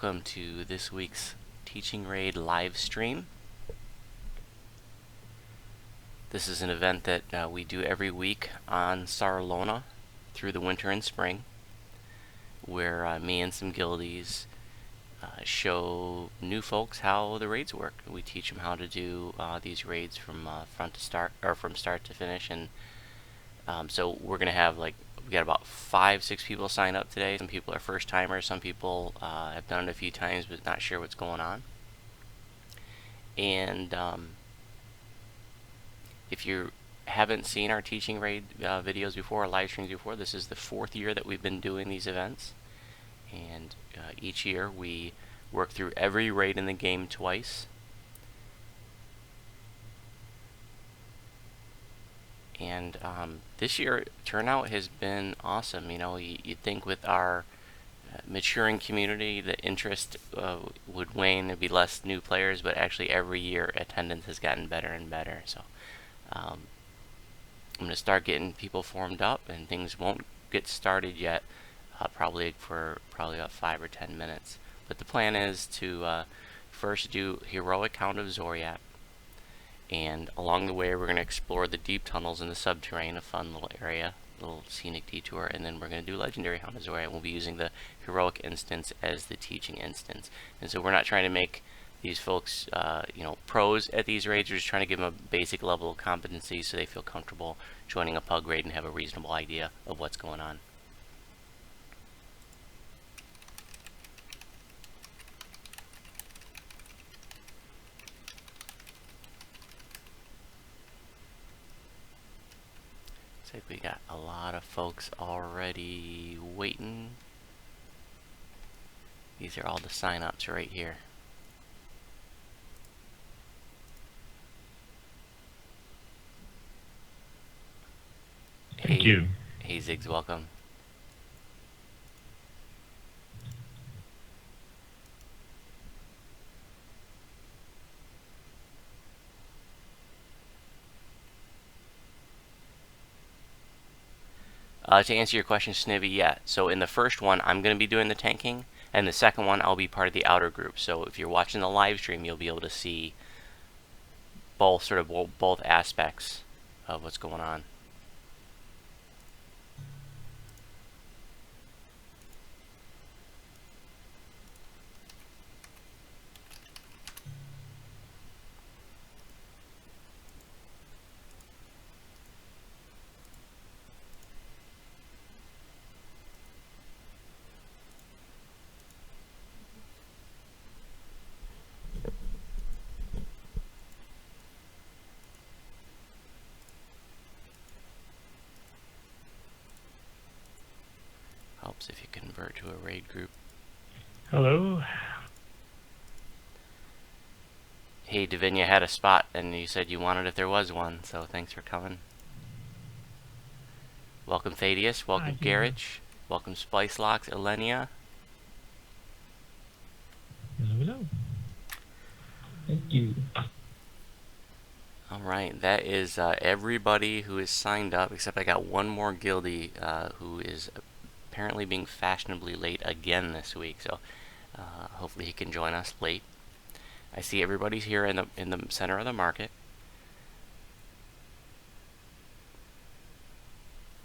welcome to this week's Teaching Raid live stream. This is an event that we do every week on Sarlona through the winter and spring, where me and some guildies show new folks how the raids work. We teach them how to do these raids from front to start, or from start to finish, and so we're gonna have we got about 5-6 people sign up today. Some people are first timers, some people have done it a few times but not sure what's going on. And if you haven't seen our teaching raid videos before, or live streams before, this is the 4th year that we've been doing these events. And each year we work through every raid in the game twice. And this year turnout has been awesome. You know, you'd think with our maturing community the interest would wane, there'd be less new players, but actually every year attendance has gotten better and better. So I'm going to start getting people formed up, and things won't get started yet, probably about 5 or 10 minutes. But the plan is to first do heroic Hound of Xoriat, and along the way we're going to explore the deep tunnels in the subterranean, a fun little area, little scenic detour, and then we're going to do legendary Hound of Xoriat. We'll be using the heroic instance as the teaching instance, and so we're not trying to make these folks pros at these raids. We're just trying to give them a basic level of competency so they feel comfortable joining a pug raid and have a reasonable idea of what's going on. Looks like we got a lot of folks already waiting. These are all the sign-ups right here. Thank you. Hey Ziggs, welcome. To answer your question, Snivy, yeah. So in the first one, I'm going to be doing the tanking, and the second one, I'll be part of the outer group. So if you're watching the live stream, you'll be able to see both aspects of what's going on. Helps if you convert to a raid group. Hello. Hey, Davinia had a spot, and you said you wanted if there was one, so thanks for coming. Welcome, Thaddeus. Welcome, Garage. Welcome, Spice Locks, Elenia. Hello. Thank you. Alright, that is everybody who is signed up, except I got one more guildie who is apparently being fashionably late again this week, so hopefully he can join us late. I see everybody's here in the center of the market.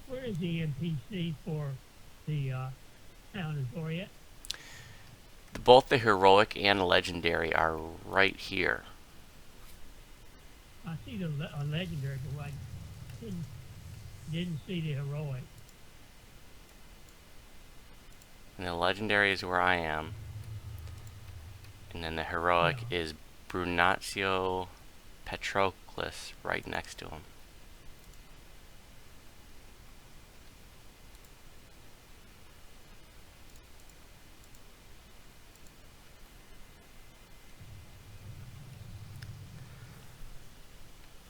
Where is the NPC for the Hound of Xoriat? Both the heroic and legendary are right here. I see the legendary, but I didn't see the heroic. And the legendary is where I am. And then the heroic is Brunazio Patroclus right next to him.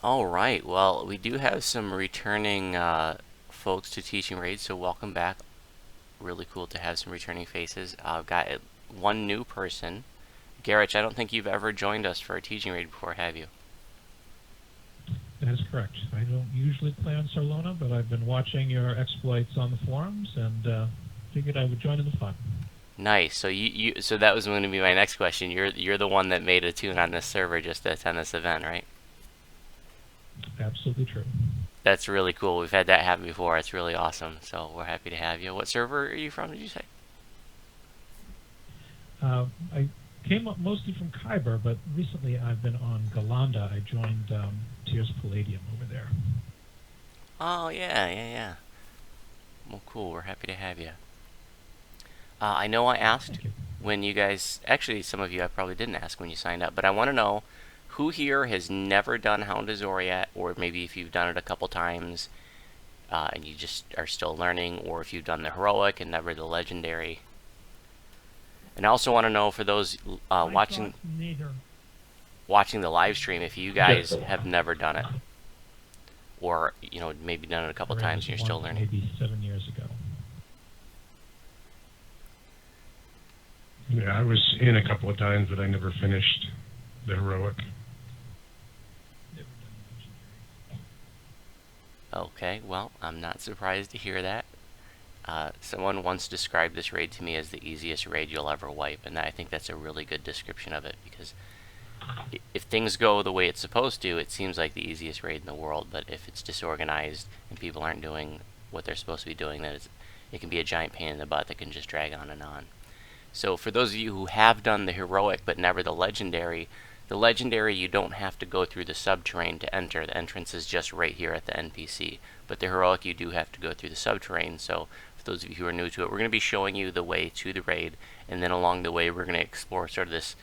Alright, well, we do have some returning folks to teaching raids, so welcome back. Really cool to have some returning faces. I've got one new person. Garrett, I don't think you've ever joined us for a teaching raid before, have you? That is correct. I don't usually play on Sarlona, but I've been watching your exploits on the forums and figured I would join in the fun. Nice. So so that was going to be my next question. You're the one that made a tune on this server just to attend this event, right? Absolutely true. That's really cool. We've had that happen before. It's really awesome. So we're happy to have you. What server are you from, did you say? I came up mostly from Kyber, but recently I've been on Galanda. I joined Tears Palladium over there. Oh, yeah, yeah, yeah. Well, cool. We're happy to have you. I know I asked Thank you. when you guys, actually, some of you I probably didn't ask when you signed up, but I want to know who here has never done Hound of Xoriat, or maybe if you've done it a couple times and you just are still learning, or if you've done the heroic and never the legendary. And I also want to know for those I watching thought neither. watching the live stream, if you guys have never done it, or maybe done it a couple I ran times this and you're still once learning. maybe 7 years ago. Yeah, I was in a couple of times, but I never finished the heroic. Never done legendary. Okay, well, I'm not surprised to hear that. Someone once described this raid to me as the easiest raid you'll ever wipe, and I think that's a really good description of it, because if things go the way it's supposed to, it seems like the easiest raid in the world, but if it's disorganized and people aren't doing what they're supposed to be doing, then it can be a giant pain in the butt that can just drag on and on. So for those of you who have done the heroic but never the legendary you don't have to go through the subterrane to enter. The entrance is just right here at the NPC. But the heroic you do have to go through the subterrane. So for those of you who are new to it, we're going to be showing you the way to the raid, and then along the way we're going to explore sort of this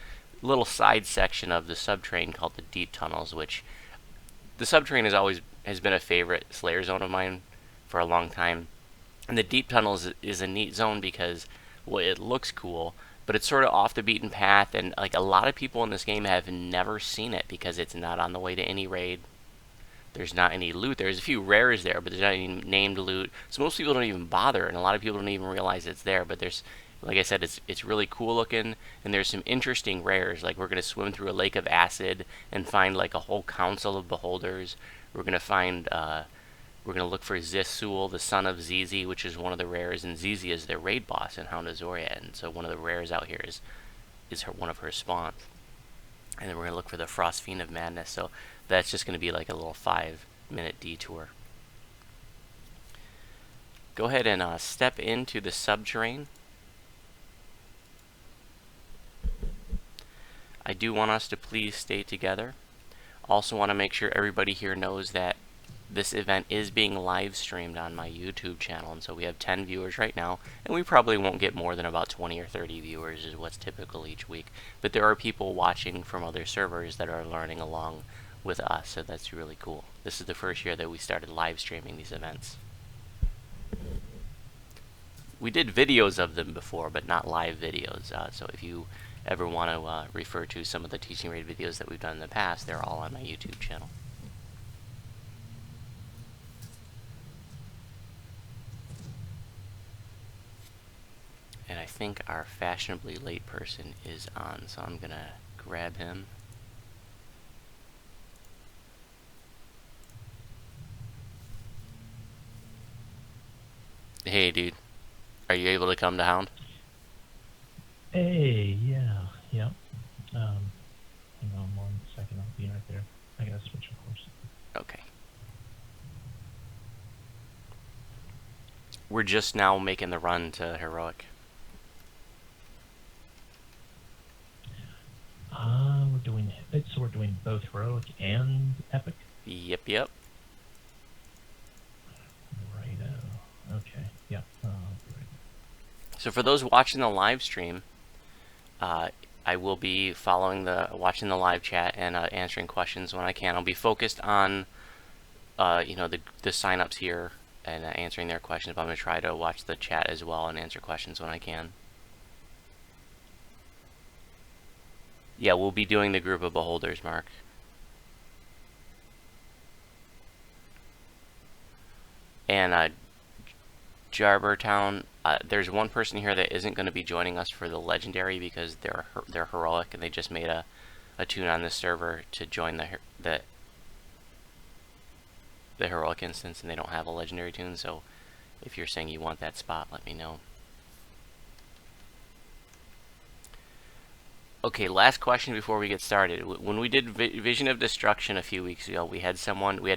little side section of the subterrane called the deep tunnels, which the subterrane has been a favorite Slayer zone of mine for a long time. And the deep tunnels is a neat zone because, well, it looks cool, but it's sort of off the beaten path, and like a lot of people in this game have never seen it because it's not on the way to any raid. There's not any loot. There's a few rares there, but there's not any named loot. So most people don't even bother, and a lot of people don't even realize it's there. But there's, like I said, it's really cool looking, and there's some interesting rares. Like we're gonna swim through a lake of acid and find like a whole council of beholders. We're gonna find we're going to look for Zisul, the son of Zizi, which is one of the rares, and Zizi is their raid boss in Hound of Xoriat, and so one of the rares out here is one of her spawns. And then we're going to look for the Frost Fiend of Madness, so that's just going to be like a little 5-minute detour. Go ahead and step into the subterrane. I do want us to please stay together. Also want to make sure everybody here knows that this event is being live streamed on my YouTube channel, and so we have 10 viewers right now, and we probably won't get more than about 20 or 30 viewers is what's typical each week. But there are people watching from other servers that are learning along with us, so that's really cool. This is the first year that we started live streaming these events. We did videos of them before, but not live videos, so if you ever want to refer to some of the teaching raid videos that we've done in the past, they're all on my YouTube channel. And I think our fashionably late person is on, so I'm gonna grab him. Hey, dude. Are you able to come to Hound? Hey, yeah. Hang on 1 second, I'll be right there. I gotta switch of course. Okay. We're just now making the run to Heroic. We're doing both heroic and epic. Yep. Righto. Okay. Yeah. Right. So for those watching the live stream, I will be watching the live chat and answering questions when I can. I'll be focused on, the signups here and answering their questions. But I'm gonna try to watch the chat as well and answer questions when I can. Yeah, we'll be doing the group of beholders, Mark. And Jarbertown, there's one person here that isn't going to be joining us for the legendary because they're heroic and they just made a tune on this server to join the heroic instance, and they don't have a legendary tune. So if you're saying you want that spot, let me know. Okay, last question before we get started. When we did Vision of Destruction a few weeks ago, we had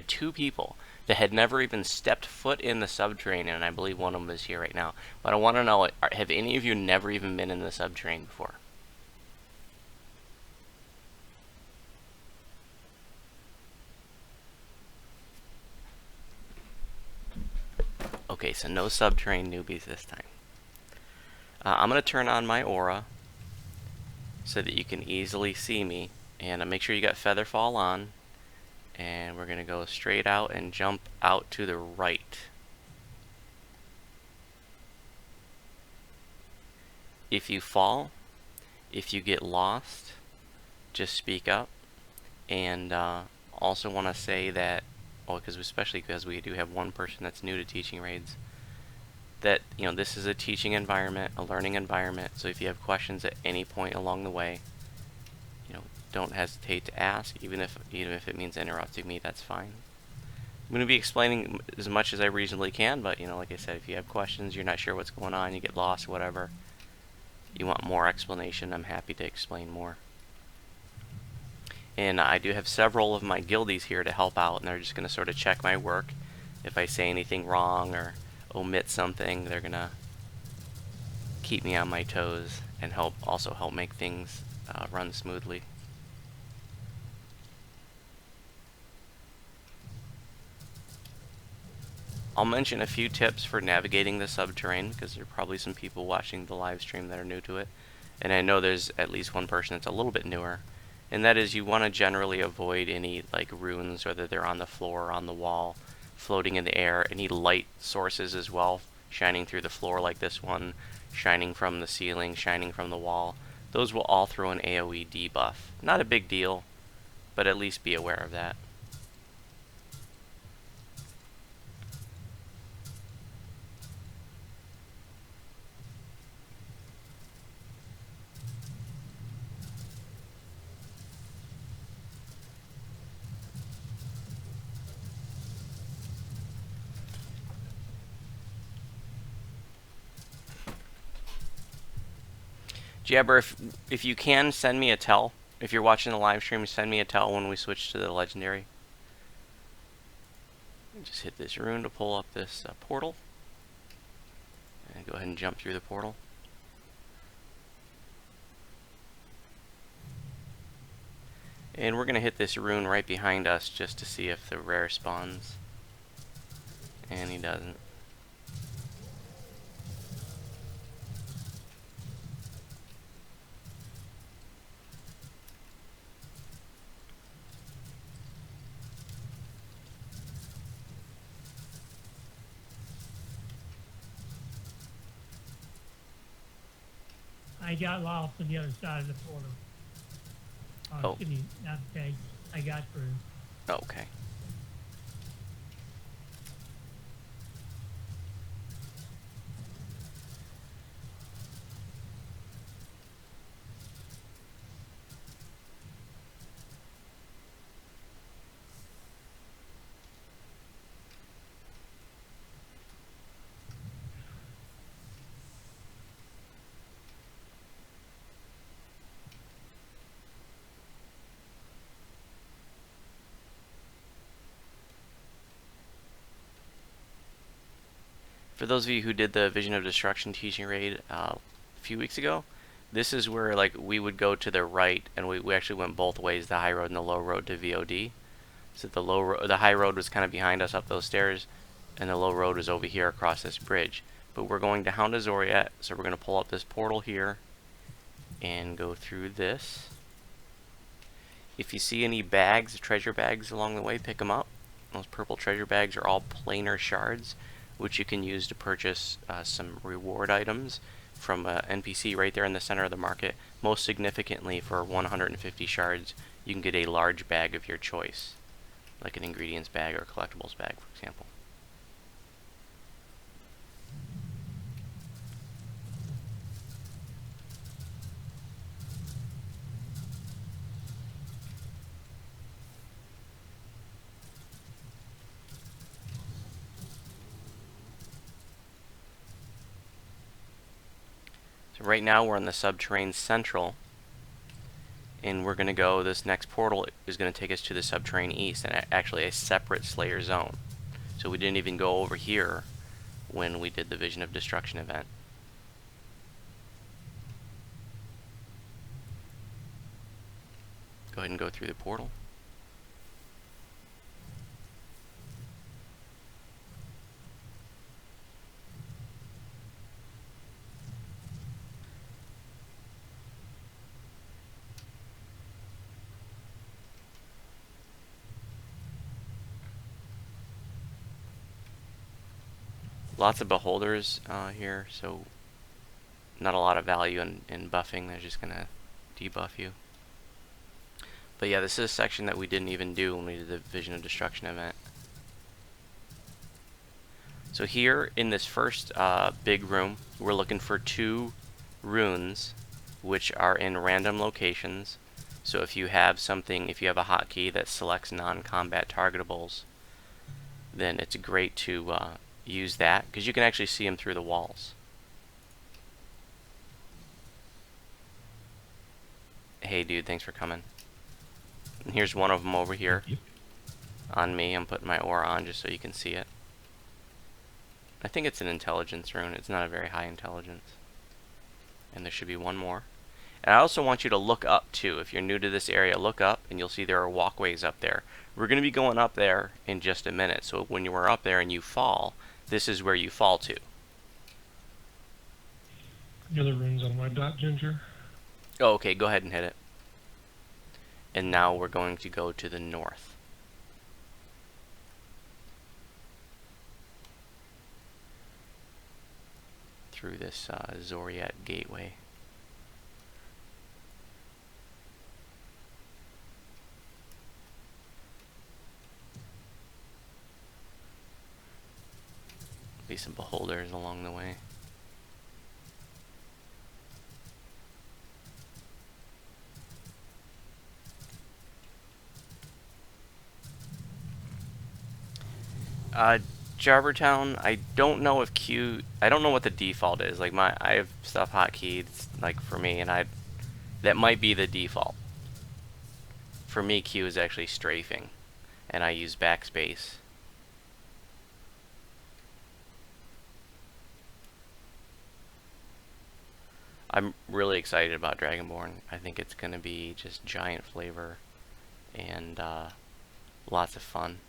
two people that had never even stepped foot in the subterranean, and I believe one of them is here right now. But I want to know, have any of you never even been in the subterranean before? Okay, so no subterranean newbies this time. I'm going to turn on my aura so that you can easily see me, and make sure you got Featherfall on, and we're going to go straight out and jump out to the right. If you fall, if you get lost, just speak up. And also want to say that, well, especially because we do have one person that's new to teaching raids, that this is a teaching environment, a learning environment. So if you have questions at any point along the way, don't hesitate to ask, even if it means interrupting me. That's fine. I'm going to be explaining as much as I reasonably can, but like I said, if you have questions, you're not sure what's going on, you get lost, whatever, you want more explanation, I'm happy to explain more. And I do have several of my guildies here to help out, and they're just going to sort of check my work. If I say anything wrong or omit something, they're going to keep me on my toes and also help make things run smoothly. I'll mention a few tips for navigating the subterranean, because there are probably some people watching the live stream that are new to it. And I know there's at least one person that's a little bit newer. And that is, you want to generally avoid any runes, whether they're on the floor or on the wall, floating in the air. Any light sources as well, shining through the floor like this one, shining from the ceiling, shining from the wall. Those will all throw an AoE debuff. Not a big deal, but at least be aware of that. Jabber, if you can, send me a tell. If you're watching the live stream, send me a tell when we switch to the legendary. Just hit this rune to pull up this portal. And go ahead and jump through the portal. And we're going to hit this rune right behind us just to see if the rare spawns. And he doesn't. I got lost on the other side of the portal. Oh. Excuse me, not okay. I got through. Okay. For those of you who did the Vision of Destruction teaching raid a few weeks ago, this is where we would go to the right, and we actually went both ways, the high road and the low road to VOD. So the high road was kind of behind us up those stairs, and the low road was over here across this bridge. But we're going to Hound of Xoriat, so we're going to pull up this portal here and go through this. If you see any bags, treasure bags along the way, pick them up. Those purple treasure bags are all planar shards, which you can use to purchase some reward items from an NPC right there in the center of the market. Most significantly, for 150 shards, you can get a large bag of your choice, like an ingredients bag or a collectibles bag, for example. So right now we're in the subterranean central, and we're going to go, this next portal is going to take us to the Subterranean East, and actually a separate Slayer zone. So we didn't even go over here when we did the Vision of Destruction event. Go ahead and go through the portal. Lots of beholders here, so not a lot of value in buffing. They're just going to debuff you. But yeah, this is a section that we didn't even do when we did the Vision of Destruction event. So here in this first big room, we're looking for 2 runes which are in random locations. So if you have something, if you have a hotkey that selects non-combat targetables, then it's great to use that, because you can actually see them through the walls. Hey dude, thanks for coming. And here's one of them over here on me. I'm putting my aura on just so you can see it. I think it's an intelligence rune. It's not a very high intelligence. And there should be one more. And I also want you to look up too. If you're new to this area, look up and you'll see there are walkways up there. We're going to be going up there in just a minute. So when you are up there and you fall, this is where you fall to. The other runes on my dot, Ginger. Oh, okay, go ahead and hit it. And now we're going to go to the north. Through this Xoriat gateway. Be some beholders along the way. Jarvertown, I don't know if Q, I don't know what the default is. Like I have stuff hotkeyed, like for me, and that might be the default. For me, Q is actually strafing, and I use backspace. I'm really excited about Dragonborn. I think it's going to be just giant flavor and lots of fun.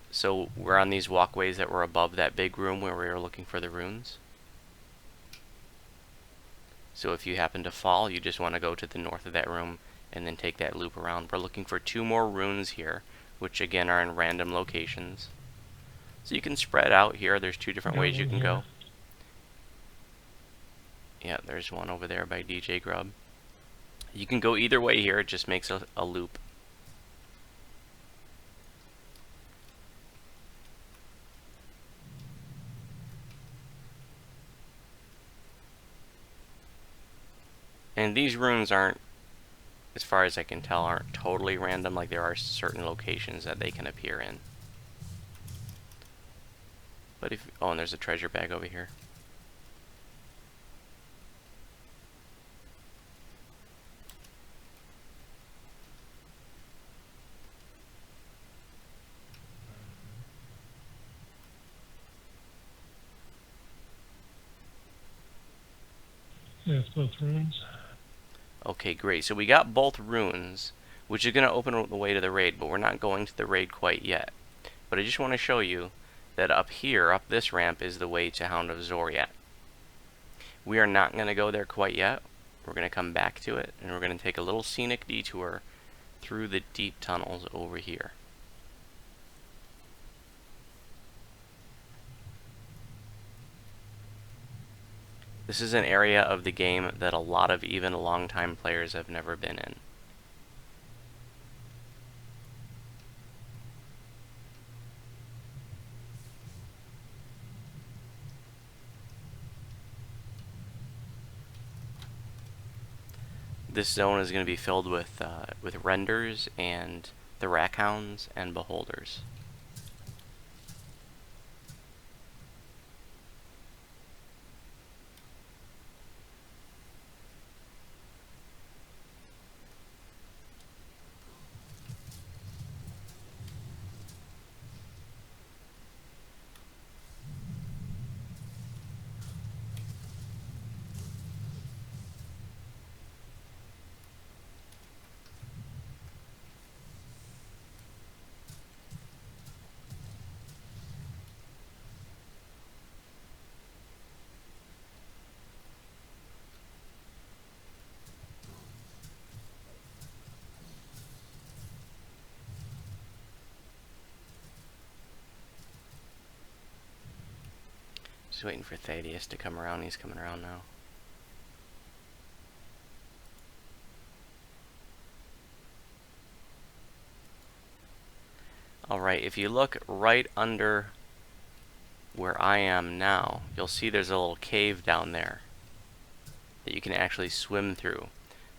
So we're on these walkways that were above that big room where we were looking for the runes. So if you happen to fall, you just want to go to the north of that room and then take that loop around. We're looking for 2 more runes here, which again are in random locations. So you can spread out here. There's 2 different ways you can go. Yeah, there's one over there by DJ Grub. You can go either way here. It just makes a loop. And these runes aren't, as far as I can tell, aren't totally random. Like there are certain locations that they can appear in. But if, oh, and there's a treasure bag over here. Yeah, it's both runes. Okay, great. So we got both runes, which is going to open the way to the raid, but we're not going to the raid quite yet. But I just want to show you that up here, up this ramp, is the way to Hound of Xoriat. We are not going to go there quite yet. We're going to come back to it, and we're going to take a little scenic detour through the deep tunnels over here. This is an area of the game that a lot of even longtime players have never been in. This zone is going to be filled with renders and the rackhounds and beholders. Just waiting for Thaddeus to come around. He's coming around now. Alright, if you look right under where I am now, you'll see there's a little cave down there that you can actually swim through.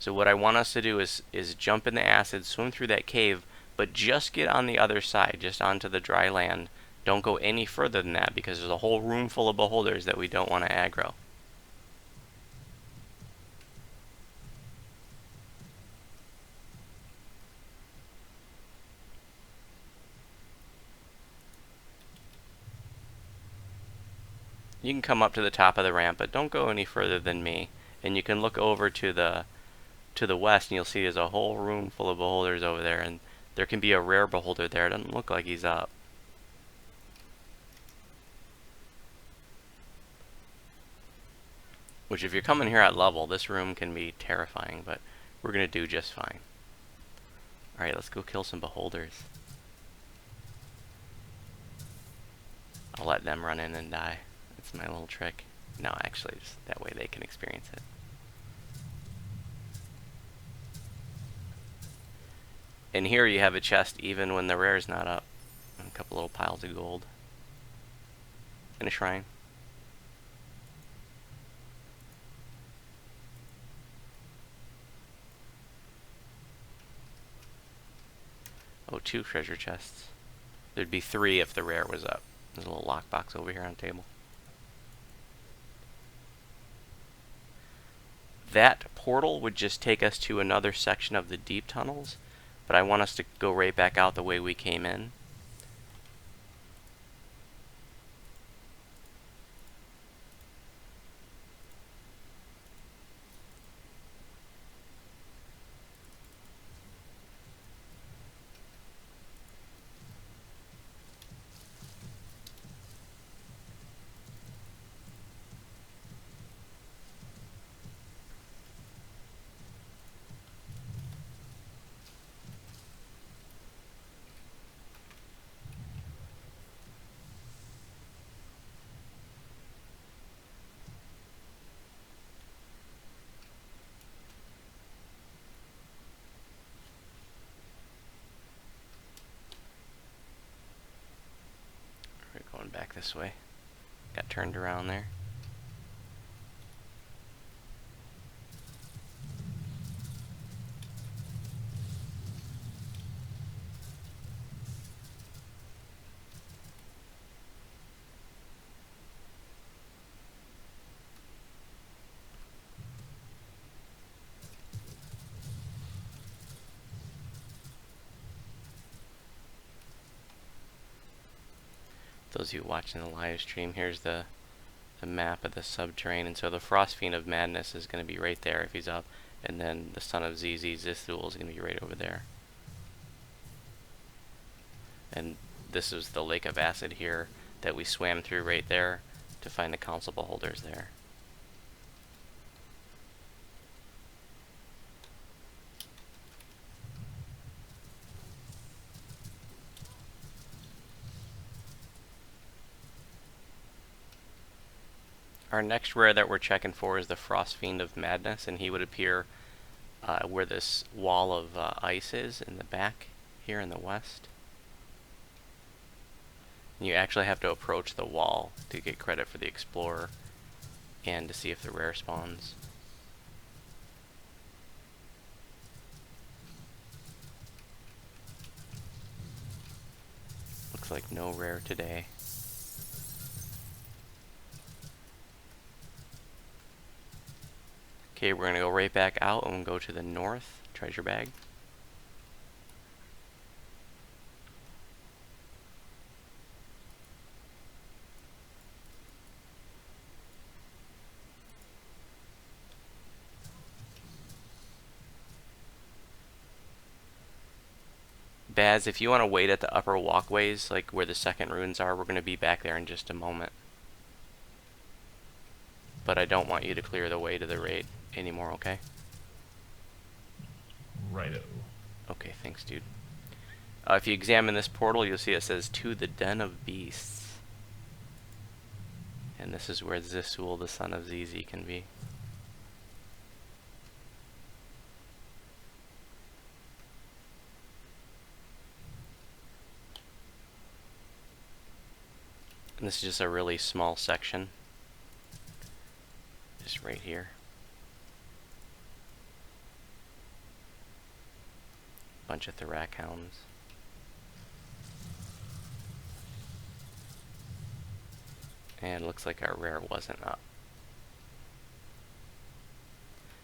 So what I want us to do is jump in the acid, swim through that cave, but just get on the other side, just onto the dry land. Don't go any further than that because there's a whole room full of beholders that we don't want to aggro. You can come up to the top of the ramp, but don't go any further than me. And you can look over to the west, and you'll see there's a whole room full of beholders over there, and there can be a rare beholder there. It doesn't look like he's up. Which, if you're coming here at level, this room can be terrifying, but we're going to do just fine. Alright, let's go kill some beholders. I'll let them run in and die. That's my little trick. No, actually, just that way they can experience it. And here you have a chest even when the rare's not up. And a couple little piles of gold. And a shrine. Oh, 2 treasure chests. There'd be 3 if the rare was up. There's a little lockbox over here on the table. That portal would just take us to another section of the deep tunnels, but I want us to go right back out the way we came in. We're going back this way. Got turned around there. Those of you watching the live stream, here's the map of the subterranean. And so the Frost Fiend of Madness is going to be right there if he's up. And then the Son of ZZ Zithul is going to be right over there. And this is the Lake of Acid here that we swam through right there to find the Council Beholders there. Our next rare that we're checking for is the Frost Fiend of Madness, and he would appear where this wall of ice is in the back here in the west. And you actually have to approach the wall to get credit for the Explorer and to see if the rare spawns. Looks like no rare today. Okay, we're going to go right back out and go to the north treasure bag. Baz, if you want to wait at the upper walkways, like where the second runes are, we're going to be back there in just a moment. But I don't want you to clear the way to the raid anymore, okay? Righto. Okay, thanks, dude. If you examine this portal, you'll see it says, "To the Den of Beasts." And this is where Zisul, the son of Zizi, can be. And this is just a really small section. Just right here. Bunch of Thorac Hounds. And looks like our rare wasn't up.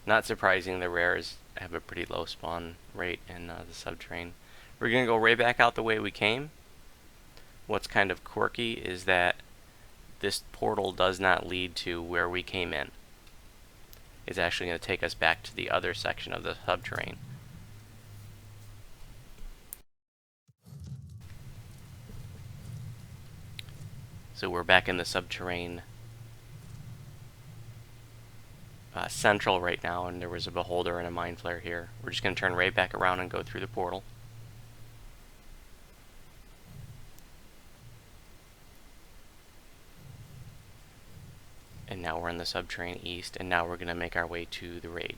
Not surprising, the rares have a pretty low spawn rate in the subterrane. We're going to go right back out the way we came. What's kind of quirky is that this portal does not lead to where we came in. It's actually going to take us back to the other section of the subterrane. So we're back in the subterrane central right now, and there was a beholder and a mind flare here. We're just going to turn right back around and go through the portal. And now we're in the subterrane east, and now we're going to make our way to the raid.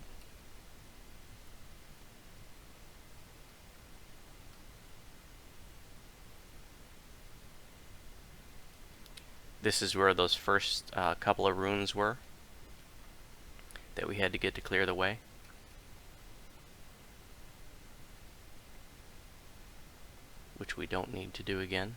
This is where those first couple of runes were that we had to get to clear the way. Which we don't need to do again.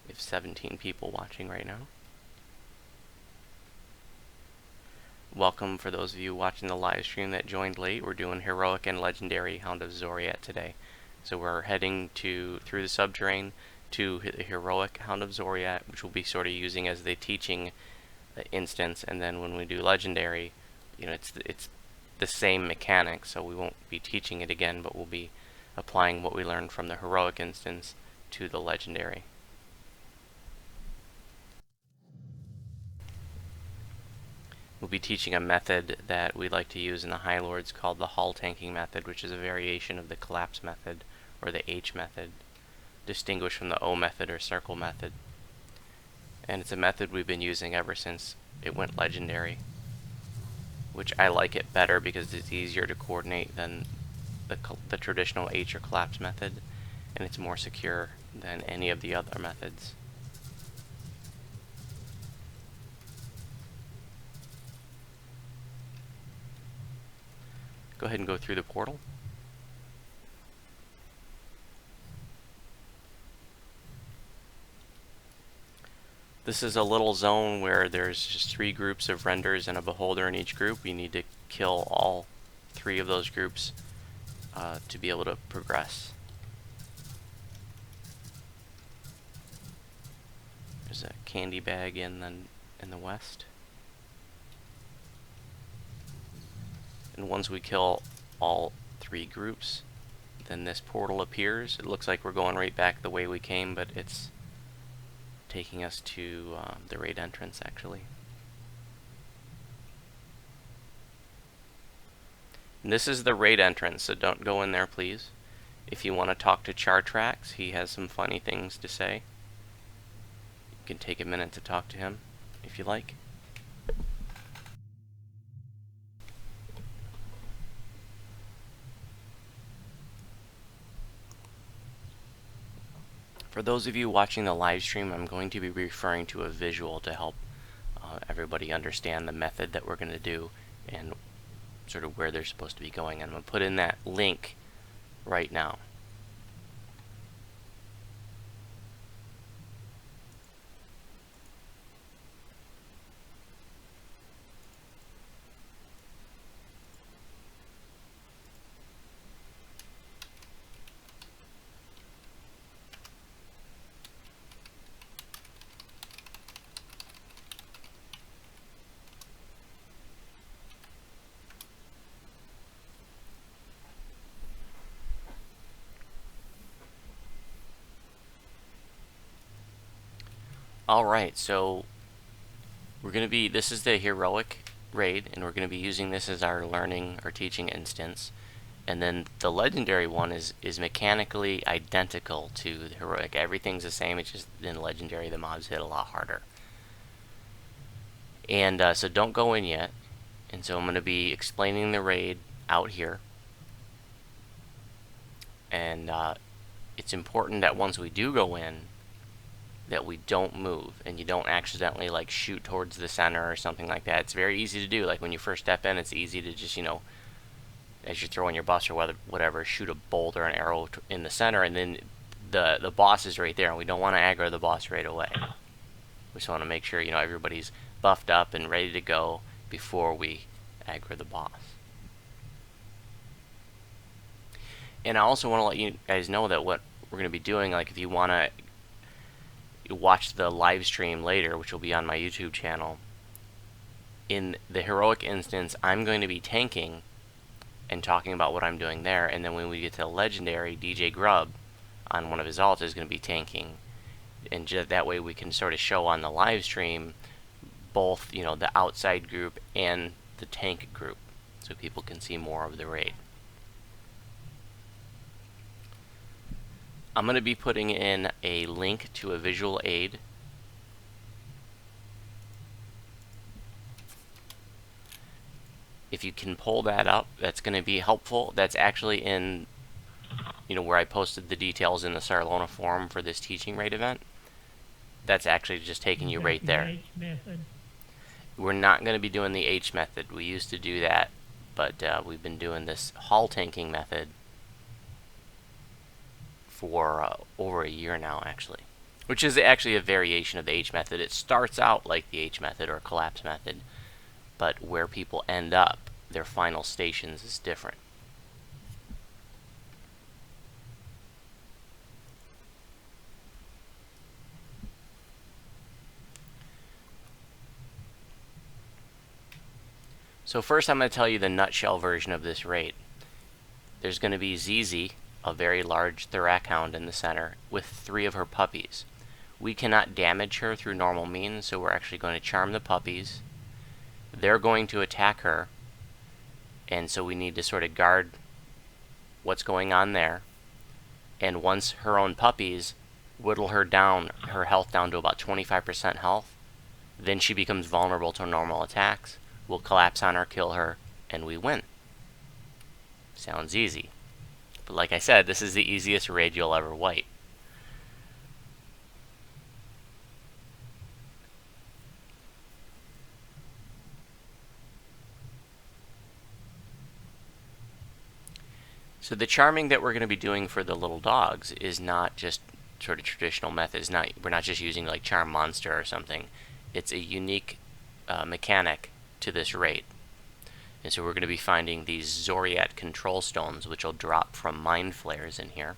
We have 17 people watching right now. Welcome for those of you watching the live stream that joined late. We're doing Heroic and Legendary Hound of Xoriat today. So we're heading through the subterrane to the Heroic Hound of Xoriat, which we'll be sort of using as the teaching instance, and then when we do Legendary, you know, it's the same mechanic, so we won't be teaching it again, but we'll be applying what we learned from the Heroic instance to the Legendary. We'll be teaching a method that we like to use in the High Lords called the Hull Tanking method, which is a variation of the Collapse method, or the H method, distinguished from the O method or Circle method. And it's a method we've been using ever since it went Legendary, which I like it better because it's easier to coordinate than the traditional H or Collapse method, and it's more secure than any of the other methods. Go ahead and go through the portal. This is a little zone where there's just 3 groups of renders and a beholder in each group. You need to kill all 3 of those groups to be able to progress. There's a candy bag in the west. And once we kill all 3 groups, then this portal appears. It looks like we're going right back the way we came, but it's taking us to the raid entrance, actually. And this is the raid entrance, so don't go in there, please. If you want to talk to Chartrax, he has some funny things to say. You can take a minute to talk to him, if you like. For those of you watching the live stream, I'm going to be referring to a visual to help everybody understand the method that we're going to do and sort of where they're supposed to be going. I'm going to put in that link right now. Alright, so we're going to be, this is the heroic raid, and we're going to be using this as our learning or teaching instance. And then the legendary one is mechanically identical to the heroic. Everything's the same, it's just in legendary the mobs hit a lot harder. And so don't go in yet. And so I'm going to be explaining the raid out here. And it's important that once we do go in, that we don't move and you don't accidentally like shoot towards the center or something like that. It's very easy to do. Like when you first step in, it's easy to just, you know, as you're throwing your buffs or whatever, shoot a bolt or an arrow in the center, and then the boss is right there, and we don't want to aggro the boss right away. We just want to make sure, you know, everybody's buffed up and ready to go before we aggro the boss. And I also want to let you guys know that what we're going to be doing, like if you want to watch the live stream later, which will be on my YouTube channel, in the heroic instance, I'm going to be tanking and talking about what I'm doing there, and then when we get to legendary, DJ Grub on one of his alts is going to be tanking, and that way we can sort of show on the live stream both, you know, the outside group and the tank group, so people can see more of the raid. I'm going to be putting in a link to a visual aid. If you can pull that up, that's going to be helpful. That's actually in, you know, where I posted the details in the Sarlona forum for this teaching raid event. That's actually just taking you right there. H method. We're not going to be doing the H method. We used to do that, but we've been doing this hall tanking method for over a year now, actually, which is actually a variation of the H method. It starts out like the H method or collapse method, but where people end up, their final stations, is different. So first I'm going to tell you the nutshell version of this raid. There's going to be ZZ, a very large Thorac Hound in the center, with 3 of her puppies. We cannot damage her through normal means, so we're actually going to charm the puppies. They're going to attack her, and so we need to sort of guard what's going on there. And once her own puppies whittle her down, her health down to about 25% health, then she becomes vulnerable to normal attacks. We'll collapse on her, kill her, and we win. Sounds easy. But like I said, this is the easiest raid you'll ever wipe. So the charming that we're going to be doing for the little dogs is not just sort of traditional methods. We're not just using like Charm Monster or something. It's a unique mechanic to this raid. And so we're going to be finding these Xoriat control stones, which will drop from mind flares in here.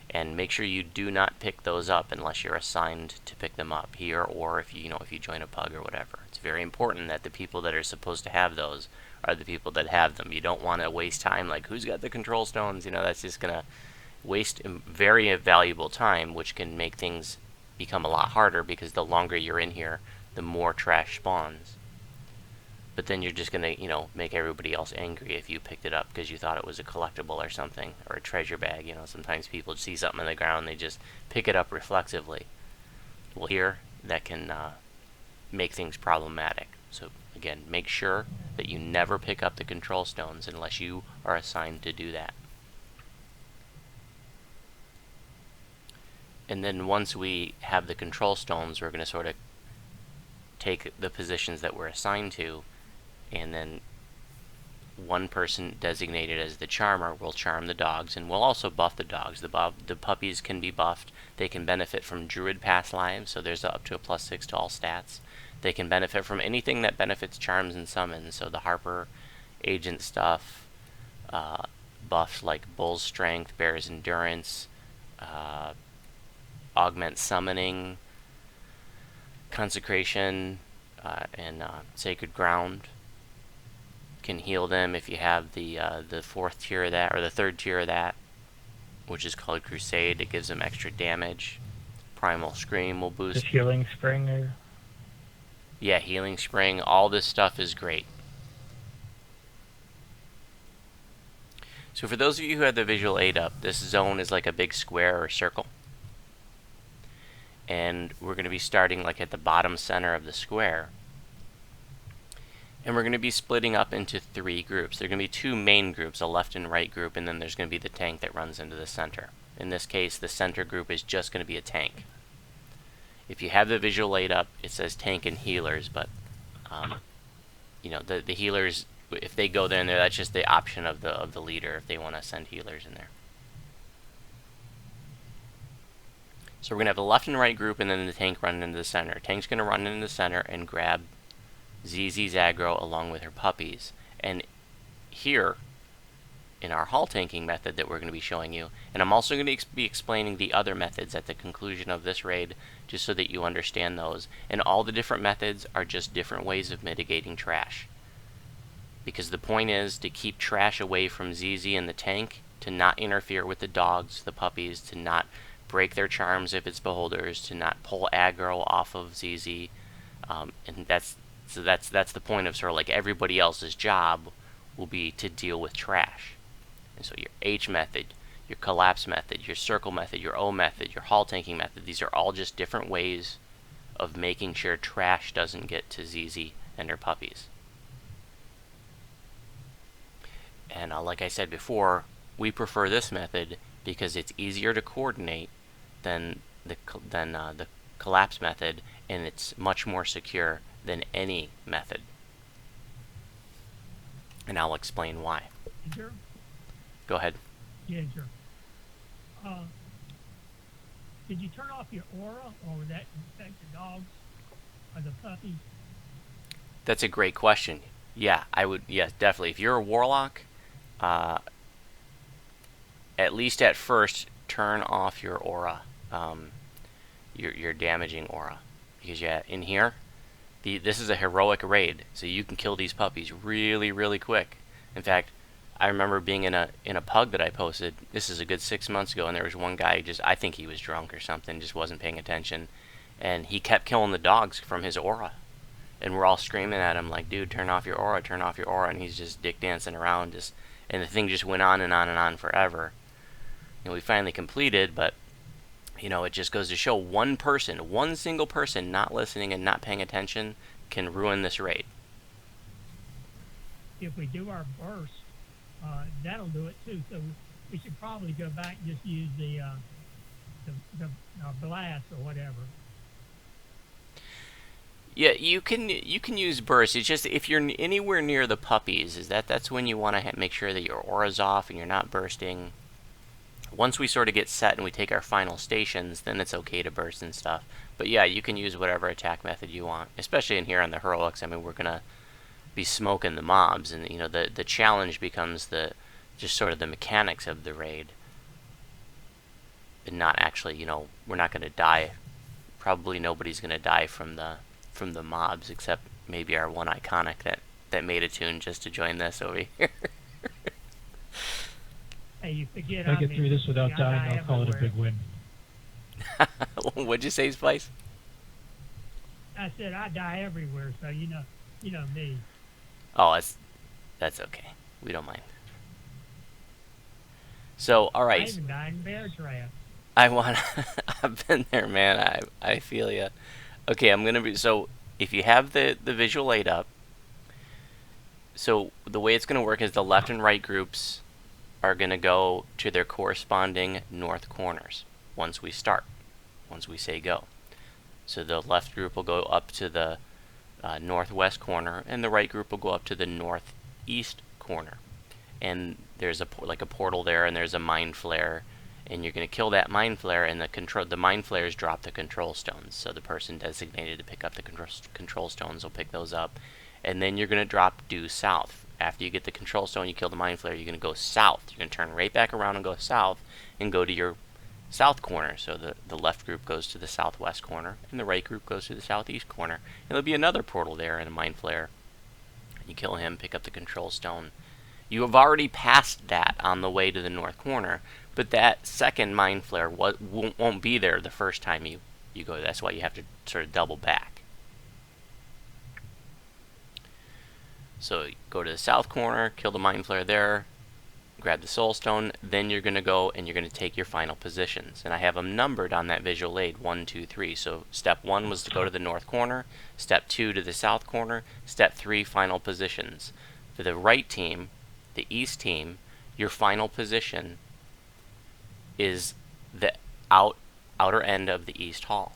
And make sure you do not pick those up unless you're assigned to pick them up here, or if you join a pug or whatever. It's very important that the people that are supposed to have those are the people that have them. You don't want to waste time like, who's got the control stones? You know, that's just going to waste very valuable time, which can make things become a lot harder, because the longer you're in here, the more trash spawns. But then you're just going to, you know, make everybody else angry if you picked it up because you thought it was a collectible or something, or a treasure bag. You know, sometimes people see something on the ground, they just pick it up reflexively. Well, here, that can make things problematic. So, again, make sure that you never pick up the control stones unless you are assigned to do that. And then once we have the control stones, we're going to sort of take the positions that we're assigned to, and then one person designated as the charmer will charm the dogs, and we'll also buff the dogs. The puppies can be buffed. They can benefit from Druid past lives, so there's up to a +6 to all stats. They can benefit from anything that benefits charms and summons, so the Harper agent stuff, buffs like Bull's Strength, Bear's Endurance, augment summoning, Consecration, and Sacred Ground. Can heal them if you have the 4th tier of that, or the 3rd tier of that, which is called Crusade. It gives them extra damage. Primal Scream will boost. Just Healing Spring or... Yeah, Healing Spring, all this stuff is great. So for those of you who have the visual aid up, this zone is like a big square or circle. And we're going to be starting like at the bottom center of the square. And we're going to be splitting up into 3 groups. There are going to be 2 main groups, a left and right group, and then there's going to be the tank that runs into the center. In this case, the center group is just going to be a tank. If you have the visual aid up, it says tank and healers, but you know, the healers, if they go there and there, that's just the option of the leader if they want to send healers in there. So we're going to have the left and right group, and then the tank running into the center. Tank's going to run into the center and grab ZZ's aggro along with her puppies. And here, in our hall tanking method that we're going to be showing you, and I'm also going to be explaining the other methods at the conclusion of this raid, just so that you understand those. And all the different methods are just different ways of mitigating trash. Because the point is to keep trash away from ZZ and the tank, to not interfere with the dogs, the puppies, to not break their charms if it's beholders, to not pull aggro off of ZZ, and that's the point of sort of like everybody else's job will be to deal with trash. And so your H method, your collapse method, your circle method, your O method, your hall tanking method, these are all just different ways of making sure trash doesn't get to ZZ and her puppies. And like I said before, we prefer this method because it's easier to coordinate than the collapse method, and it's much more secure than any method. And I'll explain why. Sure. Go ahead. Yeah, sure. Did you turn off your aura, or would that infect the dogs or the puppies? That's a great question. Yeah, I would. Yes, definitely. If you're a warlock, at least at first, turn off your aura, your damaging aura, because yeah, in here, this is a heroic raid, so you can kill these puppies really, really quick. In fact, I remember being in a pug that I posted. This is a good 6 months ago, and there was one guy who I think he was drunk or something, just wasn't paying attention, and he kept killing the dogs from his aura. And we're all screaming at him like, dude, turn off your aura, and he's just dick dancing around, and the thing just went on and on and on forever. And we finally completed, but you know, it just goes to show one single person not listening and not paying attention can ruin this raid. If we do our burst, that'll do it too. So we should probably go back and just use the blast or whatever. Yeah, you can use burst. It's just if you're anywhere near the puppies, that's when you want to make sure that your aura's off and you're not bursting. Once we sort of get set and we take our final stations, then it's okay to burst and stuff. But yeah, you can use whatever attack method you want, especially in here on the heroics. I mean, we're gonna be smoking the mobs, and you know, the challenge becomes just sort of the mechanics of the raid, and not actually, you know, we're not gonna die. Probably nobody's gonna die from the mobs, except maybe our one iconic that made a tune just to join this over here. Hey, you forget. If I get through this without dying, I'll call it a big win. What'd you say, Spice? I said I die everywhere, so you know me. Oh, that's okay. We don't mind. So, all right. I even died in bear trap. I've been there, man. I feel ya. Okay, I'm gonna be. So, if you have the visual aid up, so the way it's gonna work is the left and right groups are going to go to their corresponding north corners once we say go. So the left group will go up to the northwest corner, and the right group will go up to the northeast corner. And there's a portal there, and there's a mind flare, and you're going to kill that mind flare, and the mind flares drop the control stones. So the person designated to pick up the control stones will pick those up, and then you're going to drop due south. After you get the control stone, you kill the mind flare, you're going to go south. You're going to turn right back around and go south and go to your south corner. So the left group goes to the southwest corner, and the right group goes to the southeast corner. And there'll be another portal there and a mind flare. You kill him, pick up the control stone. You have already passed that on the way to the north corner, but that second mind flare won't be there the first time you you go. That's why you have to sort of double back. So go to the south corner, kill the Mind Flayer there, grab the Soul Stone, then you're going to go and you're going to take your final positions. And I have them numbered on that visual aid, 1, 2, 3. So step 1 was to go to the north corner, step 2 to the south corner, step 3 final positions. For the right team, the east team, your final position is the outer end of the east hall.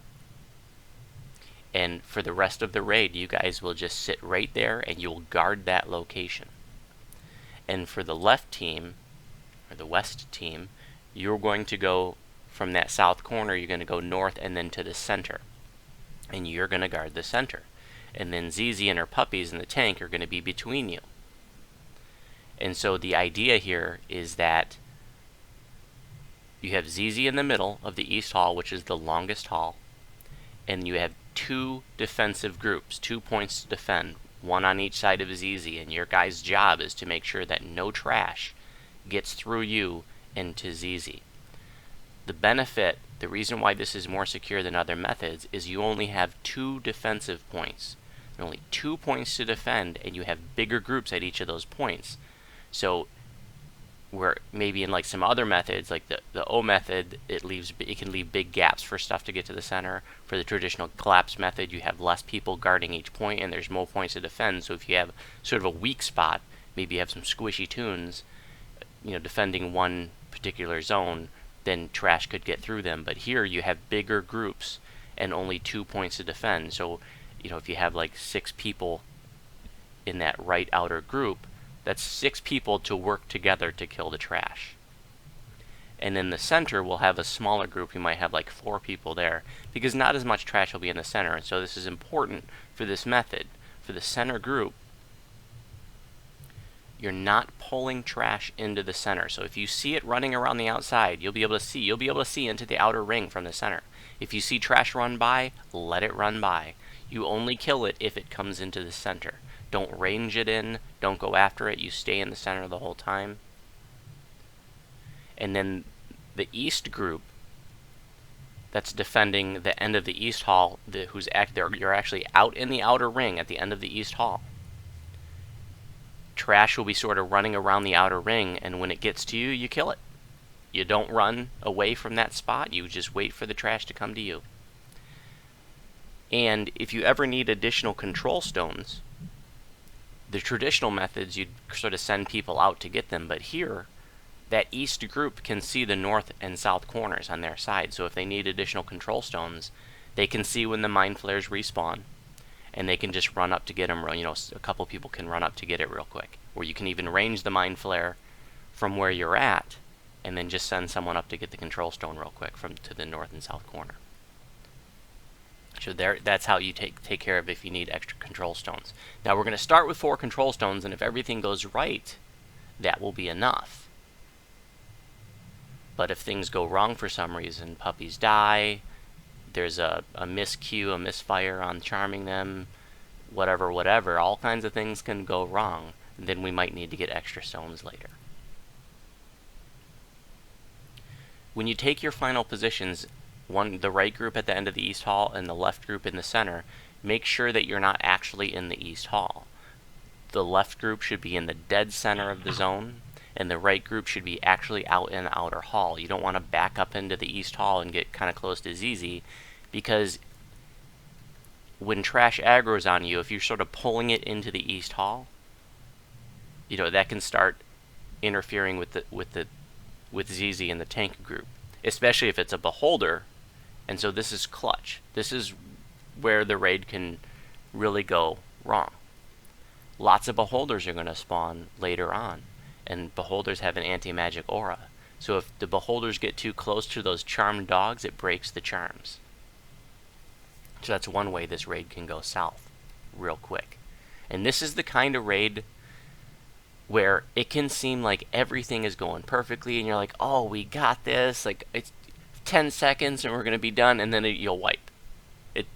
And for the rest of the raid, you guys will just sit right there and you'll guard that location. And for the left team, or the west team, you're going to go from that south corner, you're going to go north and then to the center. And you're going to guard the center. And then ZZ and her puppies in the tank are going to be between you. And so the idea here is that you have ZZ in the middle of the east hall, which is the longest hall, and you have 2 defensive groups, 2 points to defend, 1 on each side of ZZ, and your guy's job is to make sure that no trash gets through you into ZZ. The benefit, the reason why this is more secure than other methods, is you only have 2 defensive points. There are only 2 points to defend, and you have bigger groups at each of those points. So where maybe in like some other methods, like the O method, it can leave big gaps for stuff to get to the center. For the traditional collapse method, you have less people guarding each point and there's more points to defend. So if you have sort of a weak spot, maybe you have some squishy tunes, defending one particular zone, then trash could get through them. But here you have bigger groups and only 2 points to defend. So if you have like 6 people in that right outer group, that's 6 people to work together to kill the trash. And in the center, we'll have a smaller group. You might have like 4 people there, because not as much trash will be in the center. And so this is important for this method. For the center group, you're not pulling trash into the center. So if you see it running around the outside, you'll be able to see into the outer ring from the center. If you see trash run by, let it run by. You only kill it if it comes into the center. Don't range it in, don't go after it, you stay in the center the whole time. And then the east group that's defending the end of the east hall, you're actually out in the outer ring at the end of the east hall. Trash will be sort of running around the outer ring, and when it gets to you, you kill it. You don't run away from that spot, you just wait for the trash to come to you. And if you ever need additional control stones, the traditional methods, you'd sort of send people out to get them, but here, that east group can see the north and south corners on their side, so if they need additional control stones, they can see when the Mind Flayers respawn, and they can just run up to get them. A couple people can run up to get it real quick, or you can even range the Mind Flayer from where you're at, and then just send someone up to get the control stone real quick to the north and south corner. So that's how you take care of if you need extra control stones. Now we're going to start with 4 control stones, and if everything goes right, that will be enough. But if things go wrong for some reason, puppies die, there's a miscue, a misfire on charming them, whatever, all kinds of things can go wrong, then we might need to get extra stones later. When you take your final positions, the right group at the end of the east hall and the left group in the center, make sure that you're not actually in the east hall. The left group should be in the dead center of the zone, and the right group should be actually out in the outer hall. You don't want to back up into the east hall and get kind of close to ZZ, because when trash aggro's on you, if you're sort of pulling it into the east hall, that can start interfering with ZZ and the tank group, especially if it's a beholder. And so this is clutch. This is where the raid can really go wrong. Lots of beholders are going to spawn later on, and beholders have an anti-magic aura. So if the beholders get too close to those charmed dogs, it breaks the charms. So that's one way this raid can go south real quick. And this is the kind of raid where it can seem like everything is going perfectly, and you're like, oh, we got this, like it's 10 seconds and we're going to be done, and then you'll wipe.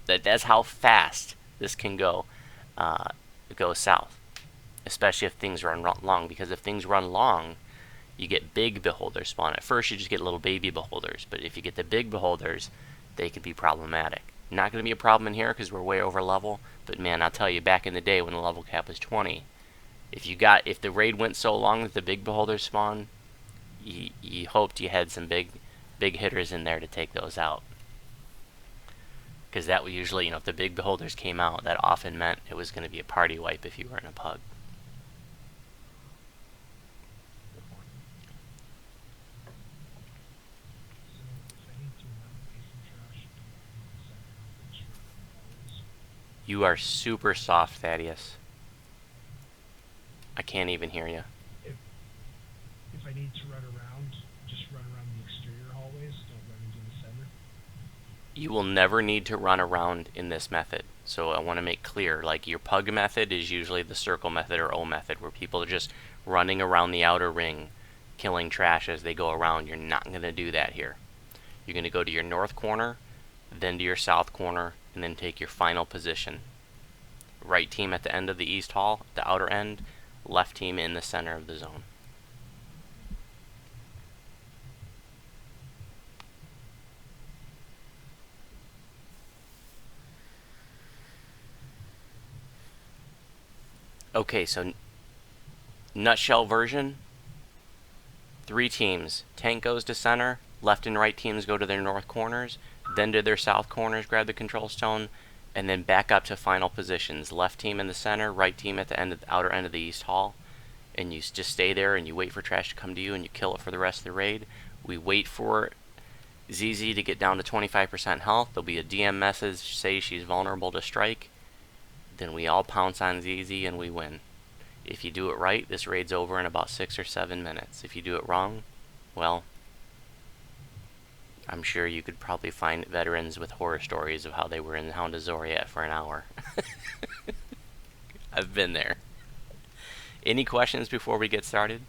That's how fast this can go south, especially if things run long, because if things run long, you get big beholders spawn. At first you just get little baby beholders, but if you get the big beholders, they could be problematic. Not going to be a problem in here because we're way over level, but man, I'll tell you, back in the day when the level cap was 20, if the raid went so long that the big beholders spawned, you hoped you had some big hitters in there to take those out. Because that would usually, if the big beholders came out, that often meant it was going to be a party wipe if you were in a pug. You are super soft, Thaddeus. I can't even hear you. If I need to run around, just run around the exterior hallways. Don't run into the center. You will never need to run around in this method. So I want to make clear, like your pug method is usually the circle method or O method, where people are just running around the outer ring, killing trash as they go around. You're not going to do that here. You're going to go to your north corner, then to your south corner, and then take your final position. Right team at the end of the east hall, the outer end, left team in the center of the zone. Okay, so nutshell version, 3 teams. Tank goes to center, left and right teams go to their north corners, then to their south corners, grab the control stone, and then back up to final positions. Left team in the center, right team at the end of the outer end of the east hall, and you just stay there and you wait for trash to come to you and you kill it for the rest of the raid. We wait for ZZ to get down to 25% health. There'll be a DM message say she's vulnerable to strike. Then we all pounce on ZZ and we win. If you do it right, this raid's over in about 6 or 7 minutes. If you do it wrong, well, I'm sure you could probably find veterans with horror stories of how they were in Hound of Xoriat for an hour. I've been there. Any questions before we get started?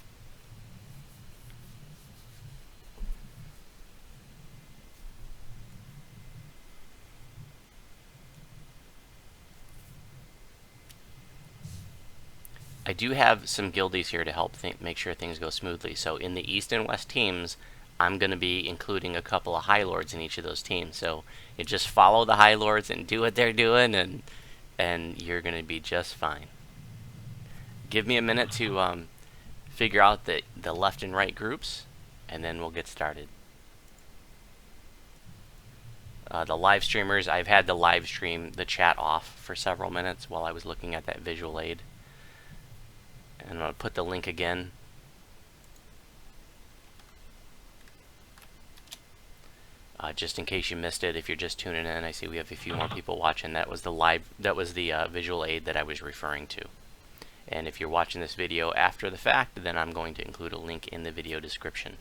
I do have some guildies here to help make sure things go smoothly. So in the east and west teams, I'm going to be including a couple of high lords in each of those teams. So you just follow the high lords and do what they're doing, and you're going to be just fine. Give me a minute to figure out the left and right groups, and then we'll get started. The live streamers, I've had to live stream the chat off for several minutes while I was looking at that visual aid. And I'm going to put the link again. Just in case you missed it, if you're just tuning in, I see we have a few more people watching. That was the visual aid that I was referring to. And if you're watching this video after the fact, then I'm going to include a link in the video description.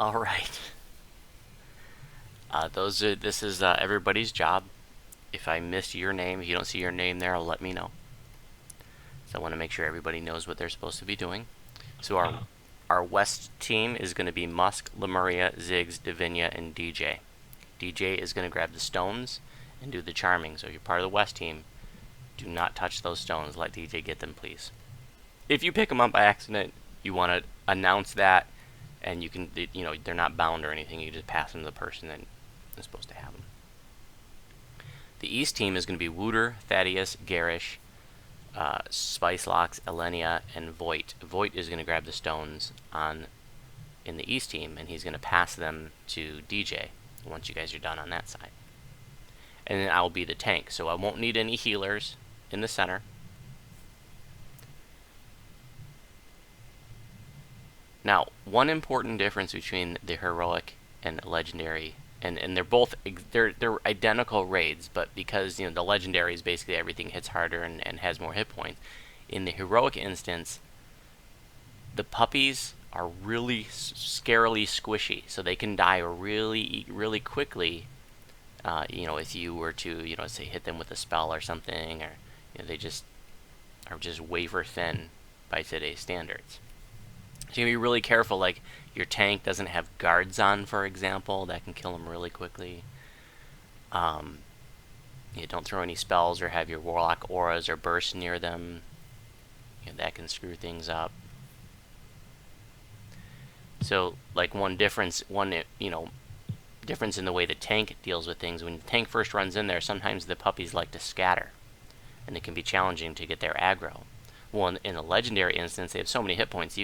All right. This is everybody's job. If I miss your name, if you don't see your name there, let me know. So I want to make sure everybody knows what they're supposed to be doing. So our our west team is going to be Musk, Lemuria, Ziggs, Divinia, and DJ. DJ is going to grab the stones and do the charming. So if you're part of the west team, do not touch those stones. Let DJ get them, please. If you pick them up by accident, you want to announce that, and you can, you know, they're not bound or anything. You just pass them to the person that is supposed to have them. The east team is going to be Wooter, Thaddeus, Garish, Spice Locks, Elenia, and Voight. Voight is going to grab the stones in the east team, and he's going to pass them to DJ once you guys are done on that side. And then I'll be the tank, so I won't need any healers in the center. Now, one important difference between the heroic and legendary, and they're both they're identical raids, but because, you know, the legendary is basically everything hits harder and has more hit points. In the heroic instance, the puppies are really scarily squishy, so they can die really quickly. You know, if you were to, you know, say hit them with a spell or something, or, you know, they just are just wafer thin by today's standards. So you gotta be really careful, like your tank doesn't have guards on, for example, that can kill them really quickly. You don't throw any spells or have your warlock auras or bursts near them. You know, that can screw things up. So, like one difference in the way the tank deals with things, when the tank first runs in there, sometimes the puppies like to scatter, and it can be challenging to get their aggro. Well, in a legendary instance, they have so many hit points,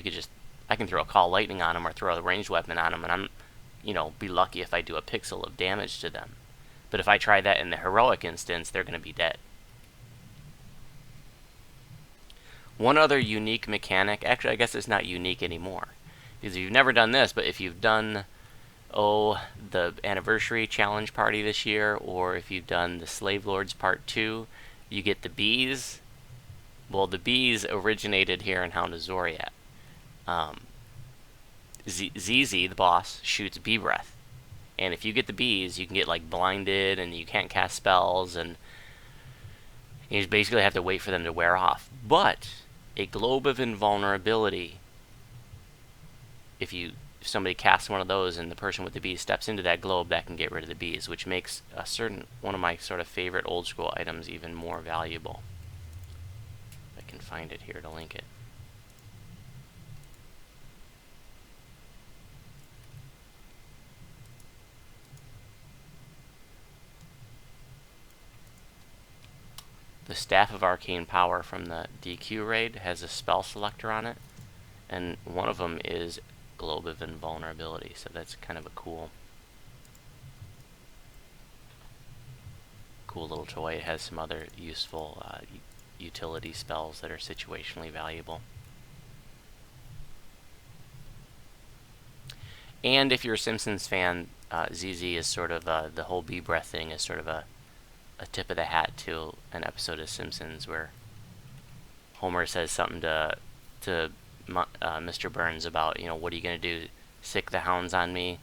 I can throw a Call Lightning on them or throw a ranged weapon on them, and I'm, you know, be lucky if I do a pixel of damage to them. But if I try that in the heroic instance, they're going to be dead. One other unique mechanic, actually I guess it's not unique anymore, because if you've never done this, but if you've done, the anniversary challenge party this year, or if you've done the Slave Lords Part 2, you get the bees. Well, the bees originated here in Hound of Xoriat. ZZ, the boss, shoots bee breath, and if you get the bees, you can get like blinded, and you can't cast spells, and you just basically have to wait for them to wear off. But a globe of invulnerability, if somebody casts one of those and the person with the bees steps into that globe, that can get rid of the bees, which makes one of my sort of favorite old school items even more valuable. If I can find it here to link it. The Staff of Arcane Power from the DQ raid has a spell selector on it, and one of them is Globe of Invulnerability, so that's kind of a cool little toy. It has some other useful utility spells that are situationally valuable. And if you're a Simpsons fan, ZZ is sort of the whole bee breath thing is sort of a tip of the hat to an episode of Simpsons where Homer says something to Mr. Burns about, you know, what are you going to do, sick the hounds on me,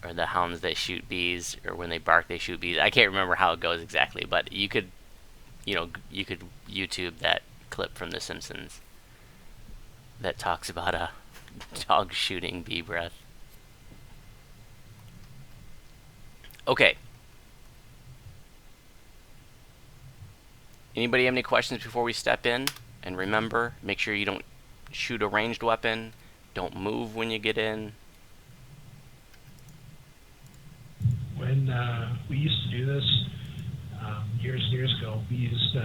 or the hounds that shoot bees, or when they bark they shoot bees. I can't remember how it goes exactly, but you could YouTube that clip from The Simpsons that talks about a dog shooting bee breath. Okay. Anybody have any questions before we step in? And remember, make sure you don't shoot a ranged weapon. Don't move when you get in. When we used to do this years and years ago, we used